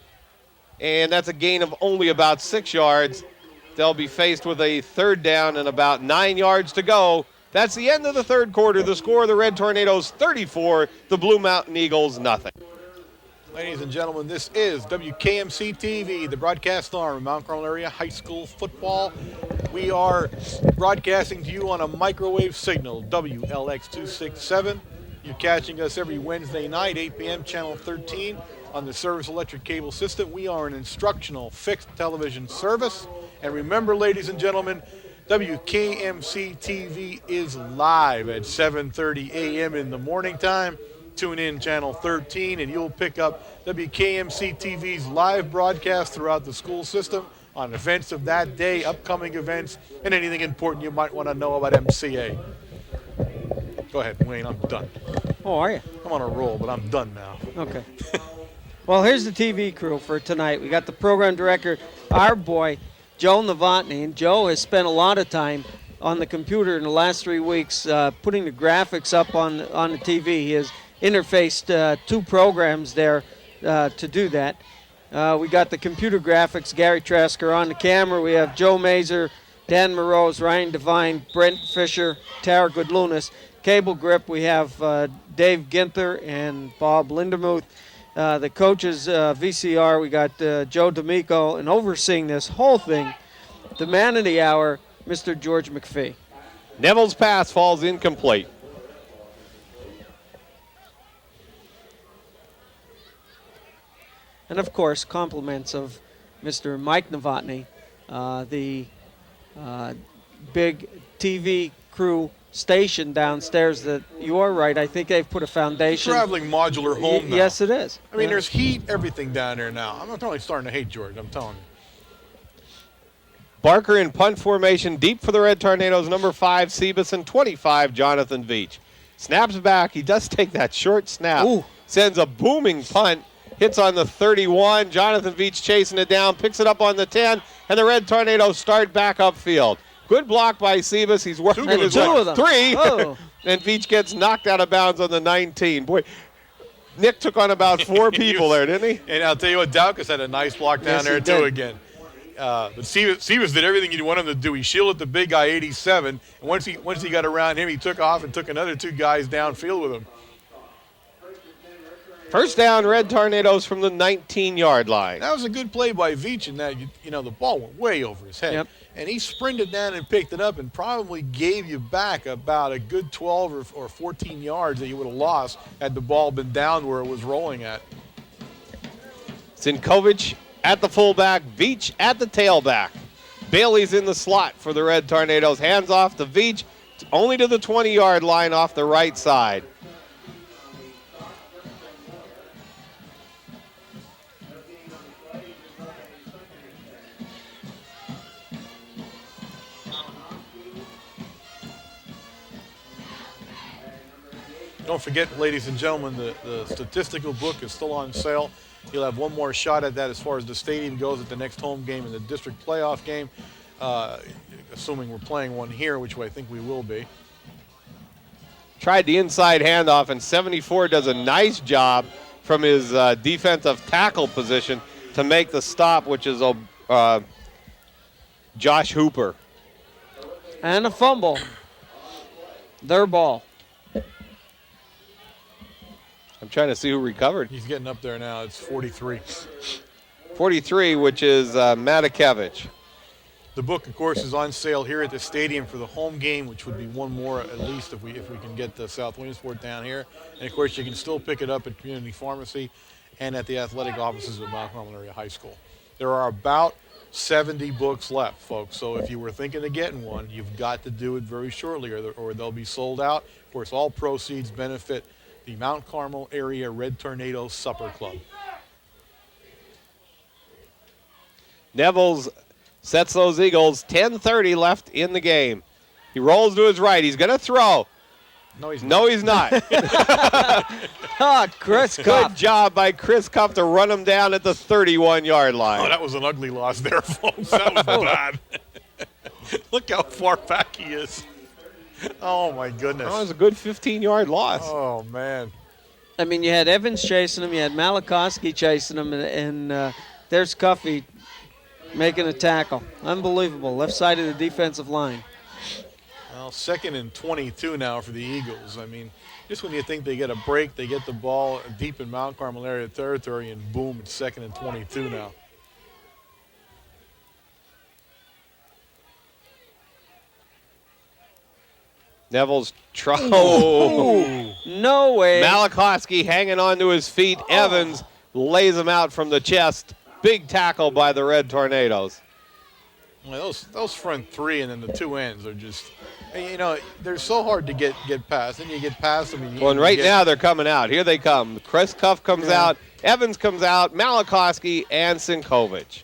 And that's a gain of only about 6 yards. They'll be faced with a third down and about 9 yards to go. That's the end of the third quarter. The score, the Red Tornadoes 34, the Blue Mountain Eagles nothing. Ladies and gentlemen, this is WKMC TV, the broadcast arm of Mount Carmel Area High School football. We are broadcasting to you on a microwave signal, WLX267. You're catching us every Wednesday night, 8 p.m., Channel 13, on the Service Electric Cable System. We are an instructional fixed television service. And remember, ladies and gentlemen, WKMC TV is live at 7:30 a.m. in the morning time. Tune in Channel 13 and you'll pick up WKMC TV's live broadcast throughout the school system on events of that day, upcoming events, and anything important you might want to know about MCA. Go ahead, Wayne, I'm done. Oh, are you? I'm on a roll, but I'm done now. Okay. Well, here's the TV crew for tonight. We got the program director, our boy, Joe Novotny. And Joe has spent a lot of time on the computer in the last 3 weeks putting the graphics up on the TV. He has interfaced 2 programs there to do that. We got the computer graphics, Gary Trasker on the camera. We have Joe Mazer, Dan Morose, Ryan Devine, Brent Fisher, Tara Goodlunas. Cable grip, we have Dave Ginther and Bob Lindermuth. The coaches, VCR, we got Joe D'Amico, and overseeing this whole thing, the man of the hour, Mr. George McPhee. Neville's pass falls incomplete. And, of course, compliments of Mr. Mike Novotny, the big TV crew station downstairs that you are right. I think they've put a foundation. Traveling modular home now. Yes, it is. I mean, there's heat, everything down there now. I'm not only starting to hate George, I'm telling you. Barker in punt formation, deep for the Red Tornadoes, number 5, Seabison, 25, Jonathan Veach. Snaps back. He does take that short snap. Ooh. Sends a booming punt. Hits on the 31. Jonathan Veach chasing it down, picks it up on the 10, and the Red Tornadoes start back upfield. Good block by Seabus. He's working his way. 3. Oh. And Veach gets knocked out of bounds on the 19. Boy, Nick took on about 4 people there, didn't he? And I'll tell you what, Daukus had a nice block down Yes, there, he too, did. again. But Seabus did everything you want him to do. He shielded the big guy, 87, and once he got around him, he took off and took another 2 guys downfield with him. First down, Red Tornadoes from the 19-yard line. That was a good play by Veach in that, you know, the ball went way over his head. Yep. And he sprinted down and picked it up and probably gave you back about a good 12 or 14 yards that you would have lost had the ball been down where it was rolling at. Zinkovic at the fullback, Veach at the tailback. Bailey's in the slot for the Red Tornadoes. Hands off to Veach, only to the 20-yard line off the right side. Don't forget, ladies and gentlemen, the statistical book is still on sale. You'll have one more shot at that as far as the stadium goes at the next home game in the district playoff game, assuming we're playing one here, which I think we will be. Tried the inside handoff, and 74 does a nice job from his defensive tackle position to make the stop, which is Josh Hooper. And a fumble. Their ball. I'm trying to see who recovered. He's getting up there now. It's 43. 43, which is Matakevich. The book, of course, is on sale here at the stadium for the home game, which would be one more at least if we can get the South Williamsport down here. And, of course, you can still pick it up at Community Pharmacy and at the athletic offices of Mount Carmel Area High School. There are about 70 books left, folks. So if you were thinking of getting one, you've got to do it very shortly or they'll be sold out. Of course, all proceeds benefit the Mount Carmel Area Red Tornadoes Supper Club. Neville's sets those Eagles. 10:30 left in the game. He rolls to his right. He's going to throw. No, he's not. No, he's not. Ah, Chris Good Cuff. job by Chris Cuff to run him down at the 31-yard line. Oh, that was an ugly loss there, folks. That was bad. Look how far back he is. Oh, my goodness. That was a good 15-yard loss. Oh, man. I mean, you had Evans chasing him, you had Malakowski chasing him, and there's Cuffey making a tackle. Unbelievable. Left side of the defensive line. Well, 2nd and 22 now for the Eagles. I mean, just when you think they get a break, they get the ball deep in Mount Carmel area territory, and boom, it's 2nd and 22 now. Neville's No way. Malakowski hanging on to his feet. Evans lays him out from the chest. Big tackle by the Red Tornadoes. Well, those front three and then the two ends are just, you know, they're so hard to get past. Then you get past them. And Well, and right now they're coming out. Here they come. Chris Cuff comes out. Evans comes out. Malakowski and Sinkovich.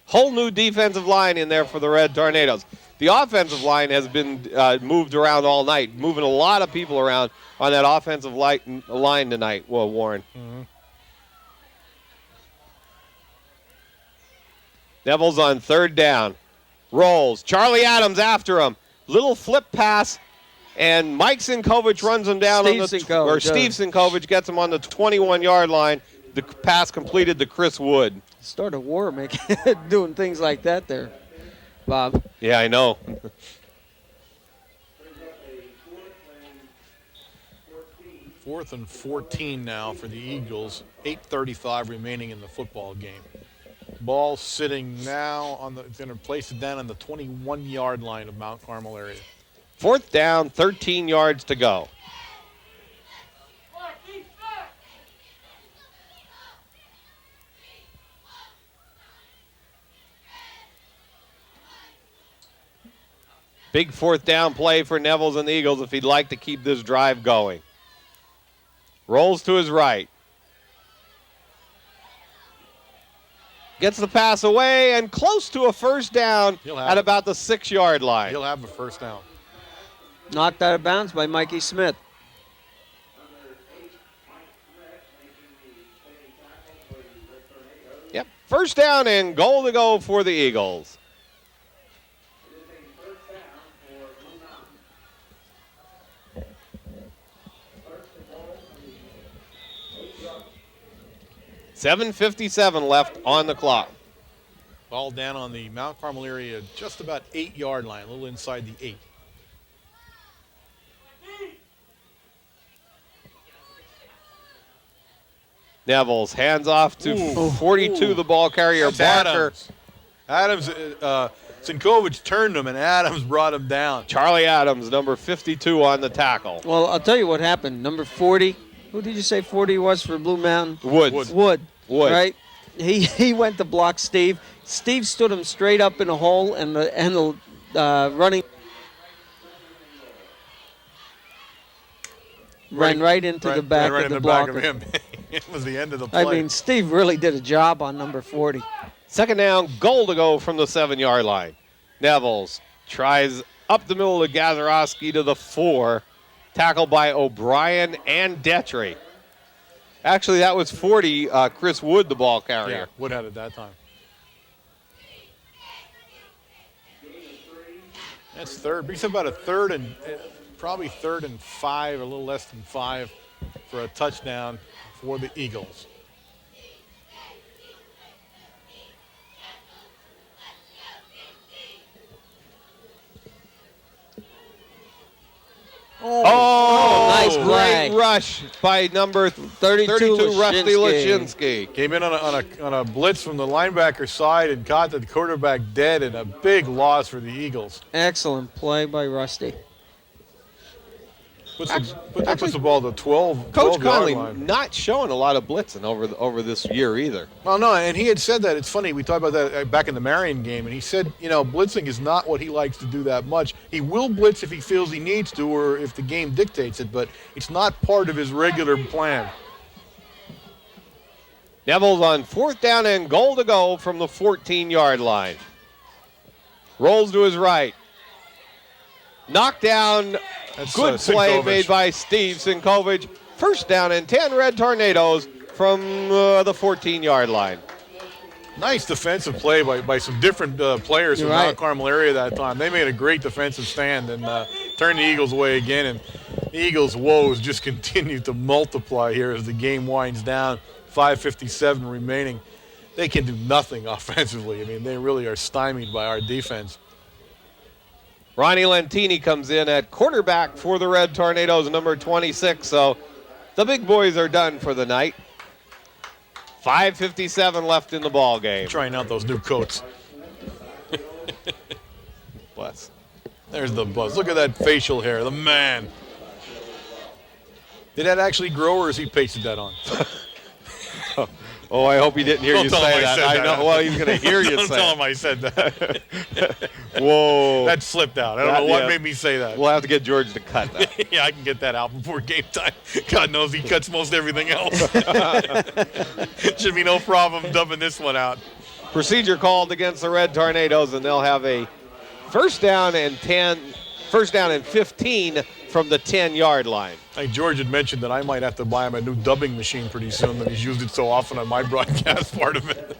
Whole new defensive line in there for the Red Tornadoes. The offensive line has been moved around all night, moving a lot of people around on that offensive line tonight, Warren. Mm-hmm. Neville's on 3rd down. Rolls. Charlie Adams after him. Little flip pass, and Mike Sinkovich runs him down Steve Sinkovich gets him on the 21-yard line. The pass completed to Chris Wood. Start a war doing things like that there, Bob. Yeah, I know. 4th and 14 now for the Eagles. 8:35 remaining in the football game. Ball sitting now it's going to place it down on the 21-yard line of Mount Carmel area. 4th down, 13 yards to go. Big 4th down play for Neville's and the Eagles if he'd like to keep this drive going. Rolls to his right. Gets the pass away and close to a 1st down at about the 6-yard line. He'll have a 1st down. Knocked out of bounds by Mikey Smith. Yep, 1st down and goal to go for the Eagles. $7:57 left on the clock. Ball down on the Mount Carmel area, just about 8-yard line, a little inside the 8. Neville's hands off to 42, the ball carrier, Barker. Adams, Sinkovich turned him, and Adams brought him down. Charlie Adams, number 52 on the tackle. Well, I'll tell you what happened. Number 40. Who did you say 40 was for Blue Mountain? Wood. Right? He went to block Steve. Steve stood him straight up in a hole, and the running ran right into the back of the blocker. Back of him. It was the end of the play. I mean, Steve really did a job on number 40. 2nd down, goal to go from the 7-yard line. Neville's tries up the middle of Gazarovski to the 4. Tackled by O'Brien and Detry. Actually, that was 40, Chris Wood, the ball carrier. Yeah, Wood had it that time. That's 3rd. Brings about a 3rd and probably 3rd and 5, a little less than 5 for a touchdown for the Eagles. Nice play. Great rush by number 32 Rusty Lashinsky. Came in on a blitz from the linebacker side and caught the quarterback dead, and a big loss for the Eagles. Excellent play by Rusty. Puts the ball to 12. Coach 12 Conley yard line. not showing a lot of blitzing over this year either. Well, no, and he had said that. It's funny, we talked about that back in the Marion game, and he said, blitzing is not what he likes to do that much. He will blitz if he feels he needs to or if the game dictates it, but it's not part of his regular plan. Neville's on 4th down and goal to go from the 14-yard line. Rolls to his right. Knocked down. Good play made by Steve Sinkovich. 1st down and 10 Red Tornadoes from the 14-yard line. Nice defensive play by some different players from Mount Carmel area that time. They made a great defensive stand and turned the Eagles away again. And Eagles' woes just continue to multiply here as the game winds down. 5:57 remaining. They can do nothing offensively. I mean, they really are stymied by our defense. Ronnie Lentini comes in at quarterback for the Red Tornadoes, number 26. So the big boys are done for the night. 5:57 left in the ball game. Trying out those new coats. Bless. There's the buzz. Look at that facial hair. The man. Did that actually grow, or is he pasted that on? Oh, I hope he didn't hear you say that. I know. Well, he's going to hear you Don't say tell it. him I said that. Whoa. That slipped out. I don't know what made me say that. We'll have to get George to cut that. Yeah, I can get that out before game time. God knows he cuts most everything else. Should be no problem dumping this one out. Procedure called against the Red Tornadoes, and they'll have a first down and 15 from the 10-yard line. I think George had mentioned that I might have to buy him a new dubbing machine pretty soon, that he's used it so often on my broadcast part of it.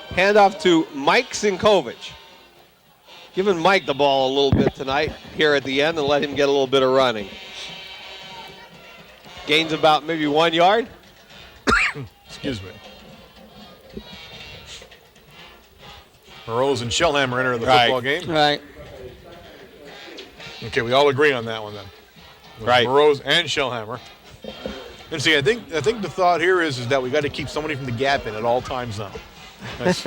Handoff to Mike Sinkovich. Giving Mike the ball a little bit tonight here at the end and let him get a little bit of running. Gains about maybe 1 yard. Excuse me. Rose and Shellhammer enter the football game. Right. Okay, we all agree on that one then. With Right. Rose and Shellhammer. And see, I think the thought here is that we got to keep somebody from the gap in at all times now. That's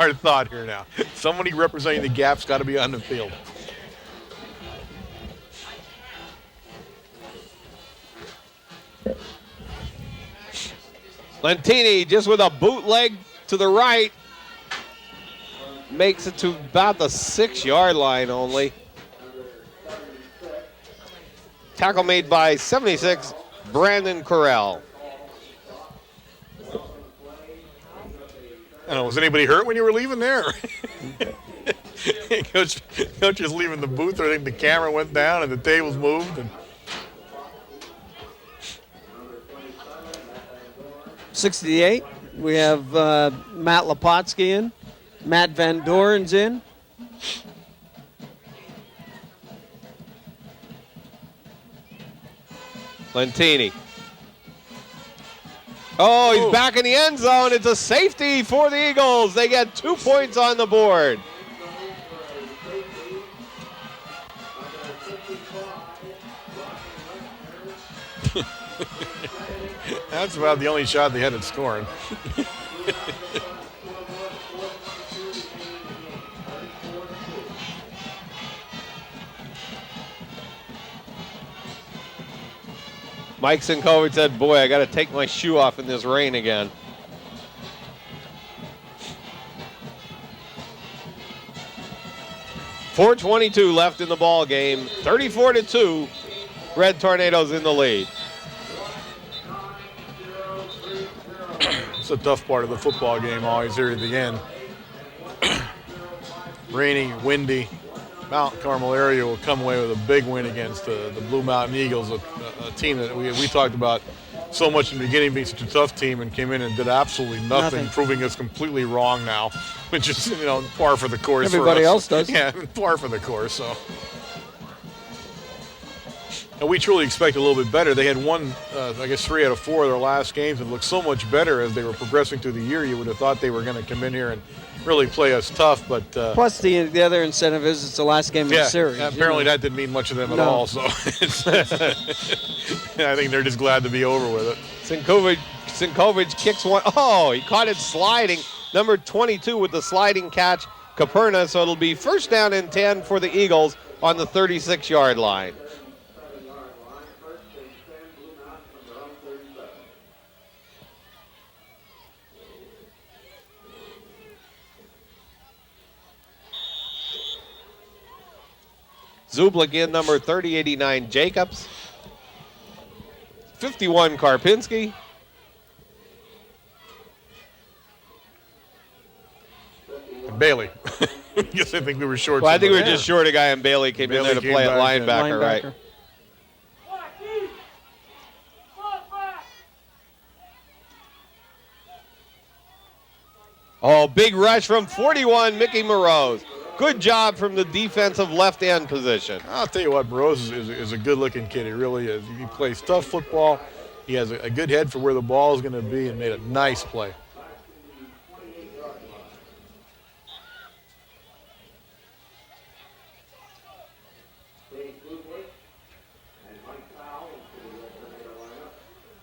our thought here now. Somebody representing the gap's got to be on the field. Lentini just with a bootleg to the right. Makes it to about the 6-yard line only. Tackle made by 76, Brandon Correll. I don't know, was anybody hurt when you were leaving there? Coach is leaving the booth. I think the camera went down and the tables moved. And 68. We have Matt Lepotsky in. Matt Van Doren's in. Lentini. Oh, he's back in the end zone. It's a safety for the Eagles. They get 2 points on the board. that's about the only shot they had at scoring. Mike Sinkovich said, boy, I got to take my shoe off in this rain again. .422 left in the ball game. 34-2. Red Tornadoes in the lead. It's a tough part of the football game always here at the end. Rainy, windy. Mount Carmel area will come away with a big win against the Blue Mountain Eagles, a team that we talked about so much in the beginning being such a tough team, and came in and did absolutely nothing. Proving us completely wrong now, which is, par for the course. Everybody for us. else does. Yeah, par for the course. So, and we truly expect a little bit better. They had won, 3 out of 4 of their last games, and looked so much better as they were progressing through the year. You would have thought they were going to come in here and really play us tough, but Plus, the other incentive is it's the last game of the series. Apparently that didn't mean much to them at all. So I think they're just glad to be over with it. Sinkovich kicks one. Oh, he caught it sliding. Number 22 with the sliding catch, Caperna. So it'll be first down and 10 for the Eagles on the 36-yard line. Zublik in, number 3089 Jacobs. 51 Karpinski. And Bailey. I guess I think we were short. Well, I think we were somebody. just short a guy, and Bailey came in there to play at linebacker, right? Oh, big rush from 41, Mickey Moroz. Good job from the defensive left end position. I'll tell you what, Moroz is a good-looking kid. He really is. He plays tough football. He has a good head for where the ball is going to be and made a nice play.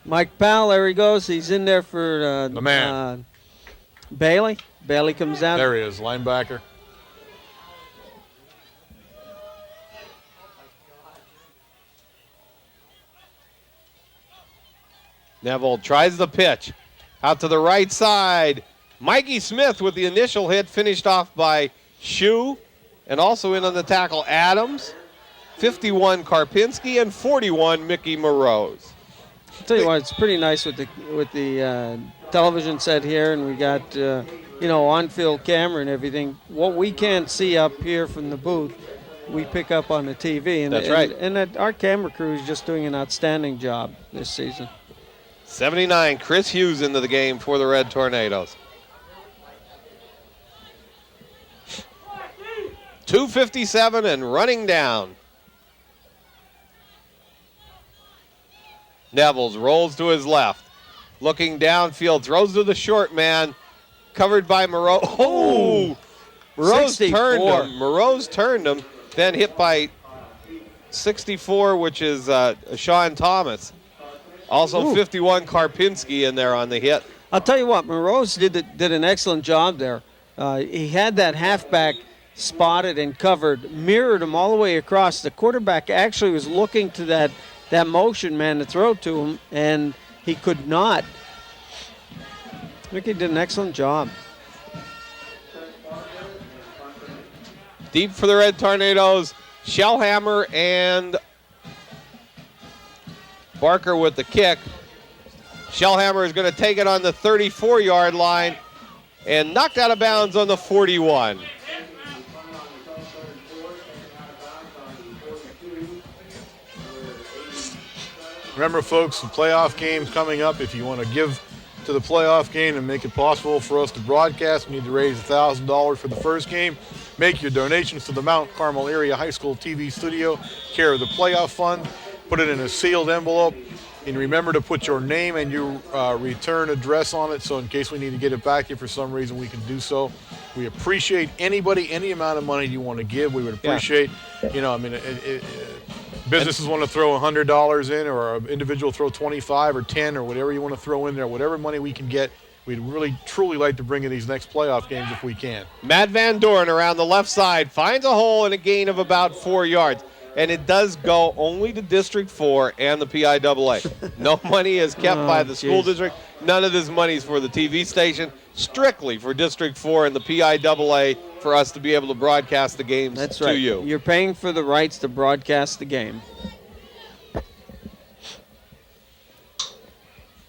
Mike Powell, there he goes. He's in there for The man. Bailey. Bailey comes out. There he is, linebacker. Neville tries the pitch. Out to the right side. Mikey Smith with the initial hit, finished off by Shue. And also in on the tackle, Adams. 51, Karpinski, and 41, Mickey Moroz. I'll tell you what, it's pretty nice with the television set here, and we got on-field camera and everything. What we can't see up here from the booth, we pick up on the TV. And, That's right. And our camera crew is just doing an outstanding job this season. 79, Chris Hughes into the game for the Red Tornadoes. 2:57 and running down. Nevels rolls to his left. Looking downfield, throws to the short man. Covered by Moreau. Oh! Moreau's 64. turned him. Moreau's turned him. Then hit by 64, which is Sean Thomas. Also 51, Karpinski in there on the hit. I'll tell you what, Moroz did an excellent job there. He had that halfback spotted and covered, mirrored him all the way across. The quarterback actually was looking to that motion man to throw to him, and he could not. I think he did an excellent job. Deep for the Red Tornadoes, Shellhammer and Barker with the kick. Shellhammer is going to take it on the 34-yard line and knocked out of bounds on the 41. Remember, folks, the playoff game's coming up. If you want to give to the playoff game and make it possible for us to broadcast, we need to raise $1,000 for the first game. Make your donations to the Mount Carmel Area High School TV studio, care of the playoff fund. Put it in a sealed envelope, and remember to put your name and your return address on it, so in case we need to get it back if for some reason we can do so. We appreciate anybody, any amount of money you want to give. We would appreciate, businesses want to throw $100 in, or an individual throw 25 or 10 or whatever you want to throw in there, whatever money we can get. We'd really, truly like to bring in these next playoff games if we can. Matt Van Doren around the left side finds a hole and a gain of about 4 yards. And it does go only to District 4 and the PIAA. No money is kept by the school district. None of this money is for the TV station. Strictly for District 4 and the PIAA for us to be able to broadcast the games to you. You're paying for the rights to broadcast the game.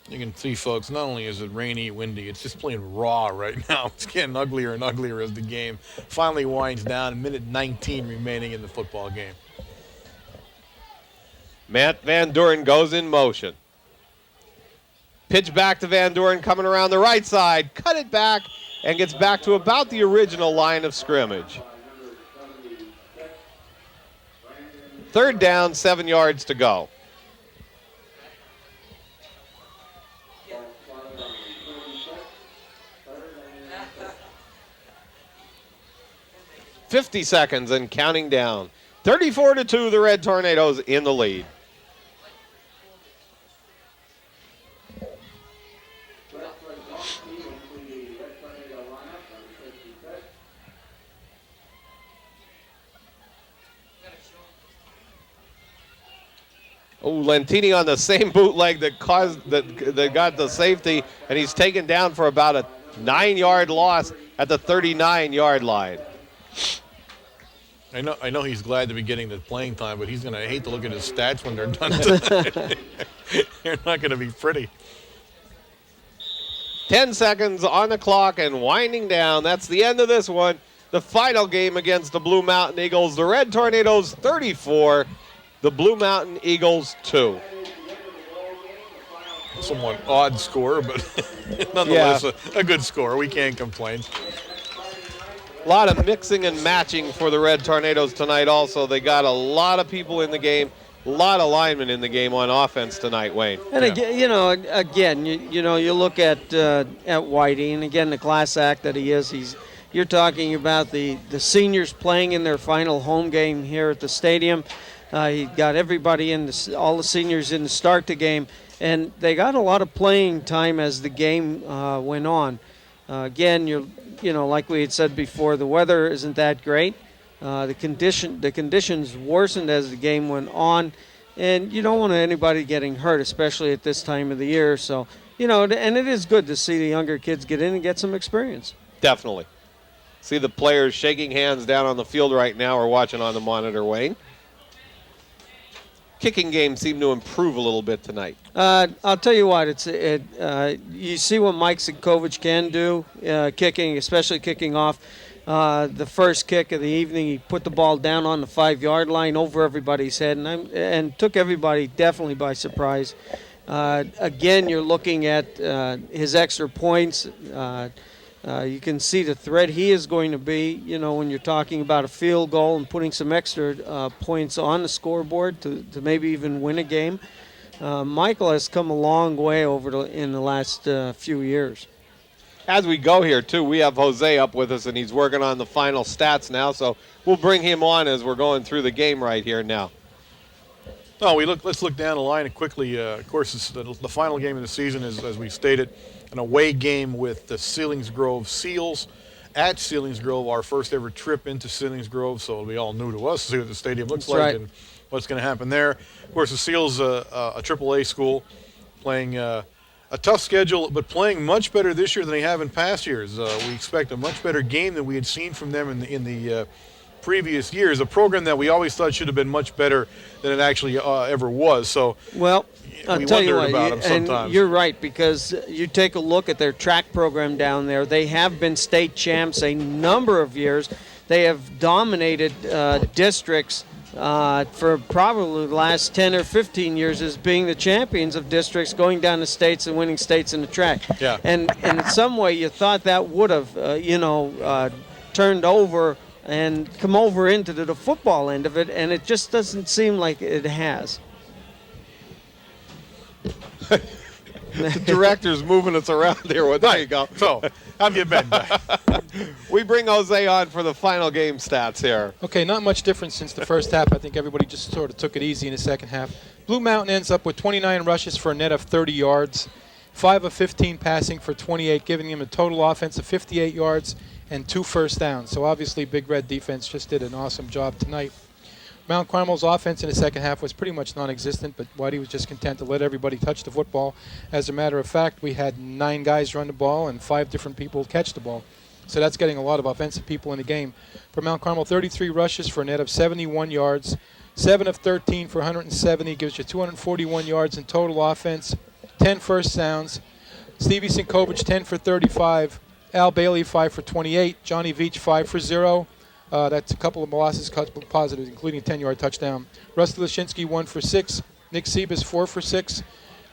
You can see, folks, not only is it rainy, windy, it's just plain raw right now. It's getting uglier and uglier as the game finally winds down. Minute 19 remaining in the football game. Matt Van Doren goes in motion. Pitch back to Van Doren coming around the right side. Cut it back and gets back to about the original line of scrimmage. 3rd down, 7 yards to go. .50 seconds and counting down. 34-2, the Red Tornadoes in the lead. Oh, Lentini on the same bootleg that got the safety, and he's taken down for about a 9-yard loss at the 39-yard line. I know he's glad to be getting the playing time, but he's going to hate to look at his stats when they're done tonight. They're not going to be pretty. 10 seconds on the clock and winding down. That's the end of this one. The final game against the Blue Mountain Eagles. The Red Tornadoes 34, the Blue Mountain Eagles 2. somewhat odd score, but nonetheless a good score. We can't complain. A lot of mixing and matching for the Red Tornadoes tonight also. They got a lot of people in the game, a lot of linemen in the game on offense tonight, Wayne. And again, you look at Whitey, and again, the class act that he is. You're talking about the seniors playing in their final home game here at the stadium. He got everybody all the seniors in to start the game, and they got a lot of playing time as the game went on. Again, like we had said before, the weather isn't that great. The conditions worsened as the game went on, and you don't want anybody getting hurt, especially at this time of the year. So, and it is good to see the younger kids get in and get some experience. Definitely. See the players shaking hands down on the field right now or watching on the monitor, Wayne. Kicking game seemed to improve a little bit tonight. I'll tell you what, you see what Mike Sinkovich can do, kicking, especially kicking off. The first kick of the evening, he put the ball down on the 5-yard line over everybody's head and took everybody definitely by surprise. Again, you're looking at his extra points. You can see the threat he is going to be, when you're talking about a field goal and putting some extra points on the scoreboard to maybe even win a game. Michael has come a long way in the last few years. As we go here, too, we have Jose up with us, and he's working on the final stats now, so we'll bring him on as we're going through the game right here now. Let's look down the line quickly. Of course, the final game of the season is, as we stated, an away game with the Selinsgrove Seals at Selinsgrove, our first ever trip into Selinsgrove, so it'll be all new to us to see what the stadium looks like right. and what's going to happen there. Of course, the Seals, a AAA school, playing a tough schedule, but playing much better this year than they have in past years. We expect a much better game than we had seen from them in the previous years, a program that we always thought should have been much better than it actually ever was. So, well, I'll tell you what, about them and sometimes. You're right, because you take a look at their track program down there. They have been state champs a number of years. They have dominated districts for probably the last 10 or 15 years as being the champions of districts, going down to states and winning states in the track. Yeah. And in some way, you thought that would have, turned over and come over into the football end of it, and it just doesn't seem like it has. The director's moving us around here. There you go. So, have you been? We bring Jose on for the final game stats here. Okay, not much difference since the first half. I think everybody just sort of took it easy in the second half. Blue Mountain ends up with 29 rushes for a net of 30 yards, 5 of 15 passing for 28, giving him a total offense of 58 yards and 2 first downs. So obviously Big Red defense just did an awesome job tonight. Mount Carmel's offense in the second half was pretty much non-existent, but Whitey was just content to let everybody touch the football. As a matter of fact, we had 9 guys run the ball and 5 different people catch the ball. So that's getting a lot of offensive people in the game. For Mount Carmel, 33 rushes for a net of 71 yards, 7 of 13 for 170, gives you 241 yards in total offense, 10 first downs. Stevie Sinkovich, 10 for 35. Al Bailey, 5 for 28. Johnny Veach, 5 for 0. That's a couple of losses, couple of positives, including a 10-yard touchdown. Rusty Lashinsky, 1 for 6. Nick Sebas, 4 for 6.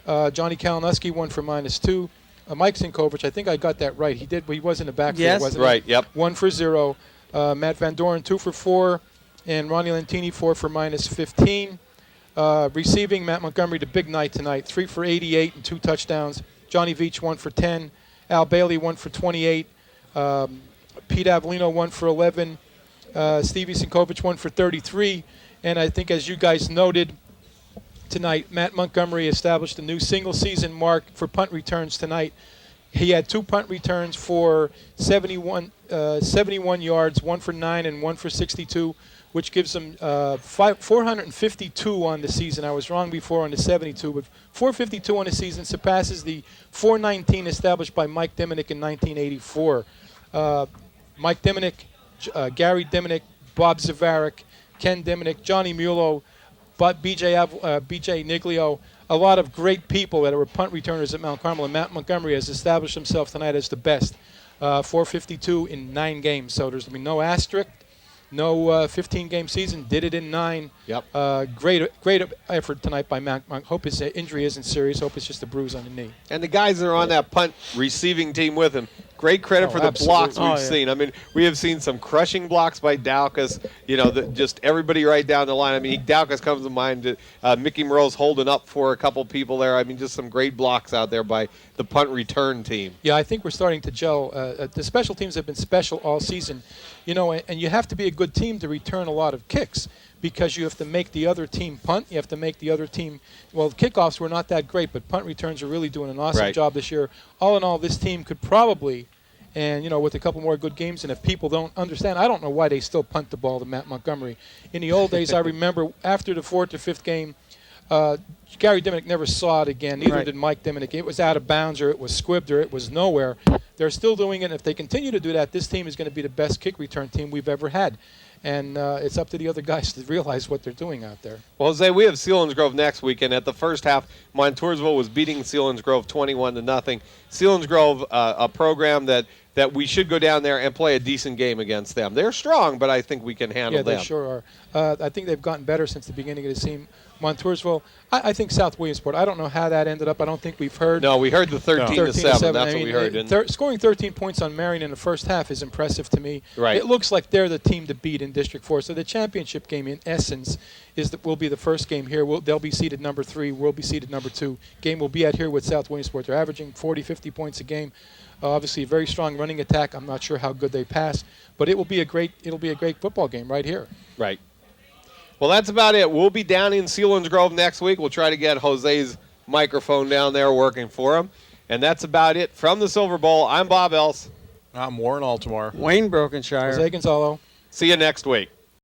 Johnny Kalinowski, 1 for -2. Mike Sinkovich, I think I got that right. He was in the backfield, yes. wasn't Right, he? yep. 1 for 0. Matt Van Doren, 2 for 4. And Ronnie Lentini, 4 for -15. Receiving, Matt Montgomery, the big night tonight, 3 for 88 and 2 touchdowns. Johnny Veach, 1 for 10. Al Bailey, 1 for 28. Pete Avellino, 1 for 11. Stevie Sinkovich, 1 for 33. And I think, as you guys noted tonight, Matt Montgomery established a new single-season mark for punt returns tonight. He had 2 punt returns for 71 yards, 1 for 9 and 1 for 62, which gives him 452 on the season. I was wrong before on the 72, but 452 on the season surpasses the 419 established by Mike Diminick in 1984. Mike Diminick, Gary Diminick, Bob Zavarik, Ken Diminick, Johnny Mulo, B.J. Niglio, a lot of great people that were punt returners at Mount Carmel, and Matt Montgomery has established himself tonight as the best. 452 in 9 games, so there's going to be no asterisk. No 15-game season. Did it in 9. Yep. Great effort tonight by Mac. Hope his injury isn't serious. Hope it's just a bruise on the knee. And the guys that are on that punt receiving team with him, great credit for the blocks we've seen. I mean, we have seen some crushing blocks by Daukus. Just everybody right down the line. I mean, Daukus comes to mind. Mickey Moreau's holding up for a couple people there. I mean, just some great blocks out there by the punt return team. Yeah, I think we're starting to gel. The special teams have been special all season, and you have to be a good team to return a lot of kicks because you have to make the other team punt. You have to make the other team. Well, kickoffs were not that great, but punt returns are really doing an awesome job this year. All in all, this team could probably, and with a couple more good games, and if people don't understand, I don't know why they still punt the ball to Matt Montgomery. In the old days, I remember after the 4th or 5th game, Gary Diminick never saw it again. Neither did Mike Diminick. It was out of bounds, or it was squibbed, or it was nowhere. They're still doing it. And if they continue to do that, this team is going to be the best kick return team we've ever had. And it's up to the other guys to realize what they're doing out there. Well, Jose, we have Selinsgrove next weekend. At the first half, Montoursville was beating Selinsgrove 21-0. Selinsgrove, a program that we should go down there and play a decent game against them. They're strong, but I think we can handle them. Yeah, they sure are. I think they've gotten better since the beginning of the season. Montoursville, I think South Williamsport. I don't know how that ended up. I don't think we've heard. No, we heard the 13-7. That's what we heard. Scoring 13 points on Marion in the first half is impressive to me. Right. It looks like they're the team to beat in District 4. So the championship game, in essence, will be the first game here. They'll be seeded number 3. We'll be seeded number 2. Game will be at here with South Williamsport. They're averaging 40, 50 points a game. Obviously, a very strong running attack. I'm not sure how good they pass, but it'll be a great football game right here. Right. Well, that's about it. We'll be down in Selinsgrove next week. We'll try to get Jose's microphone down there working for him. And that's about it. From the Silver Bowl, I'm Bob Else. I'm Warren Altamar. Wayne Brokenshire. Jose Gonzalo. See you next week.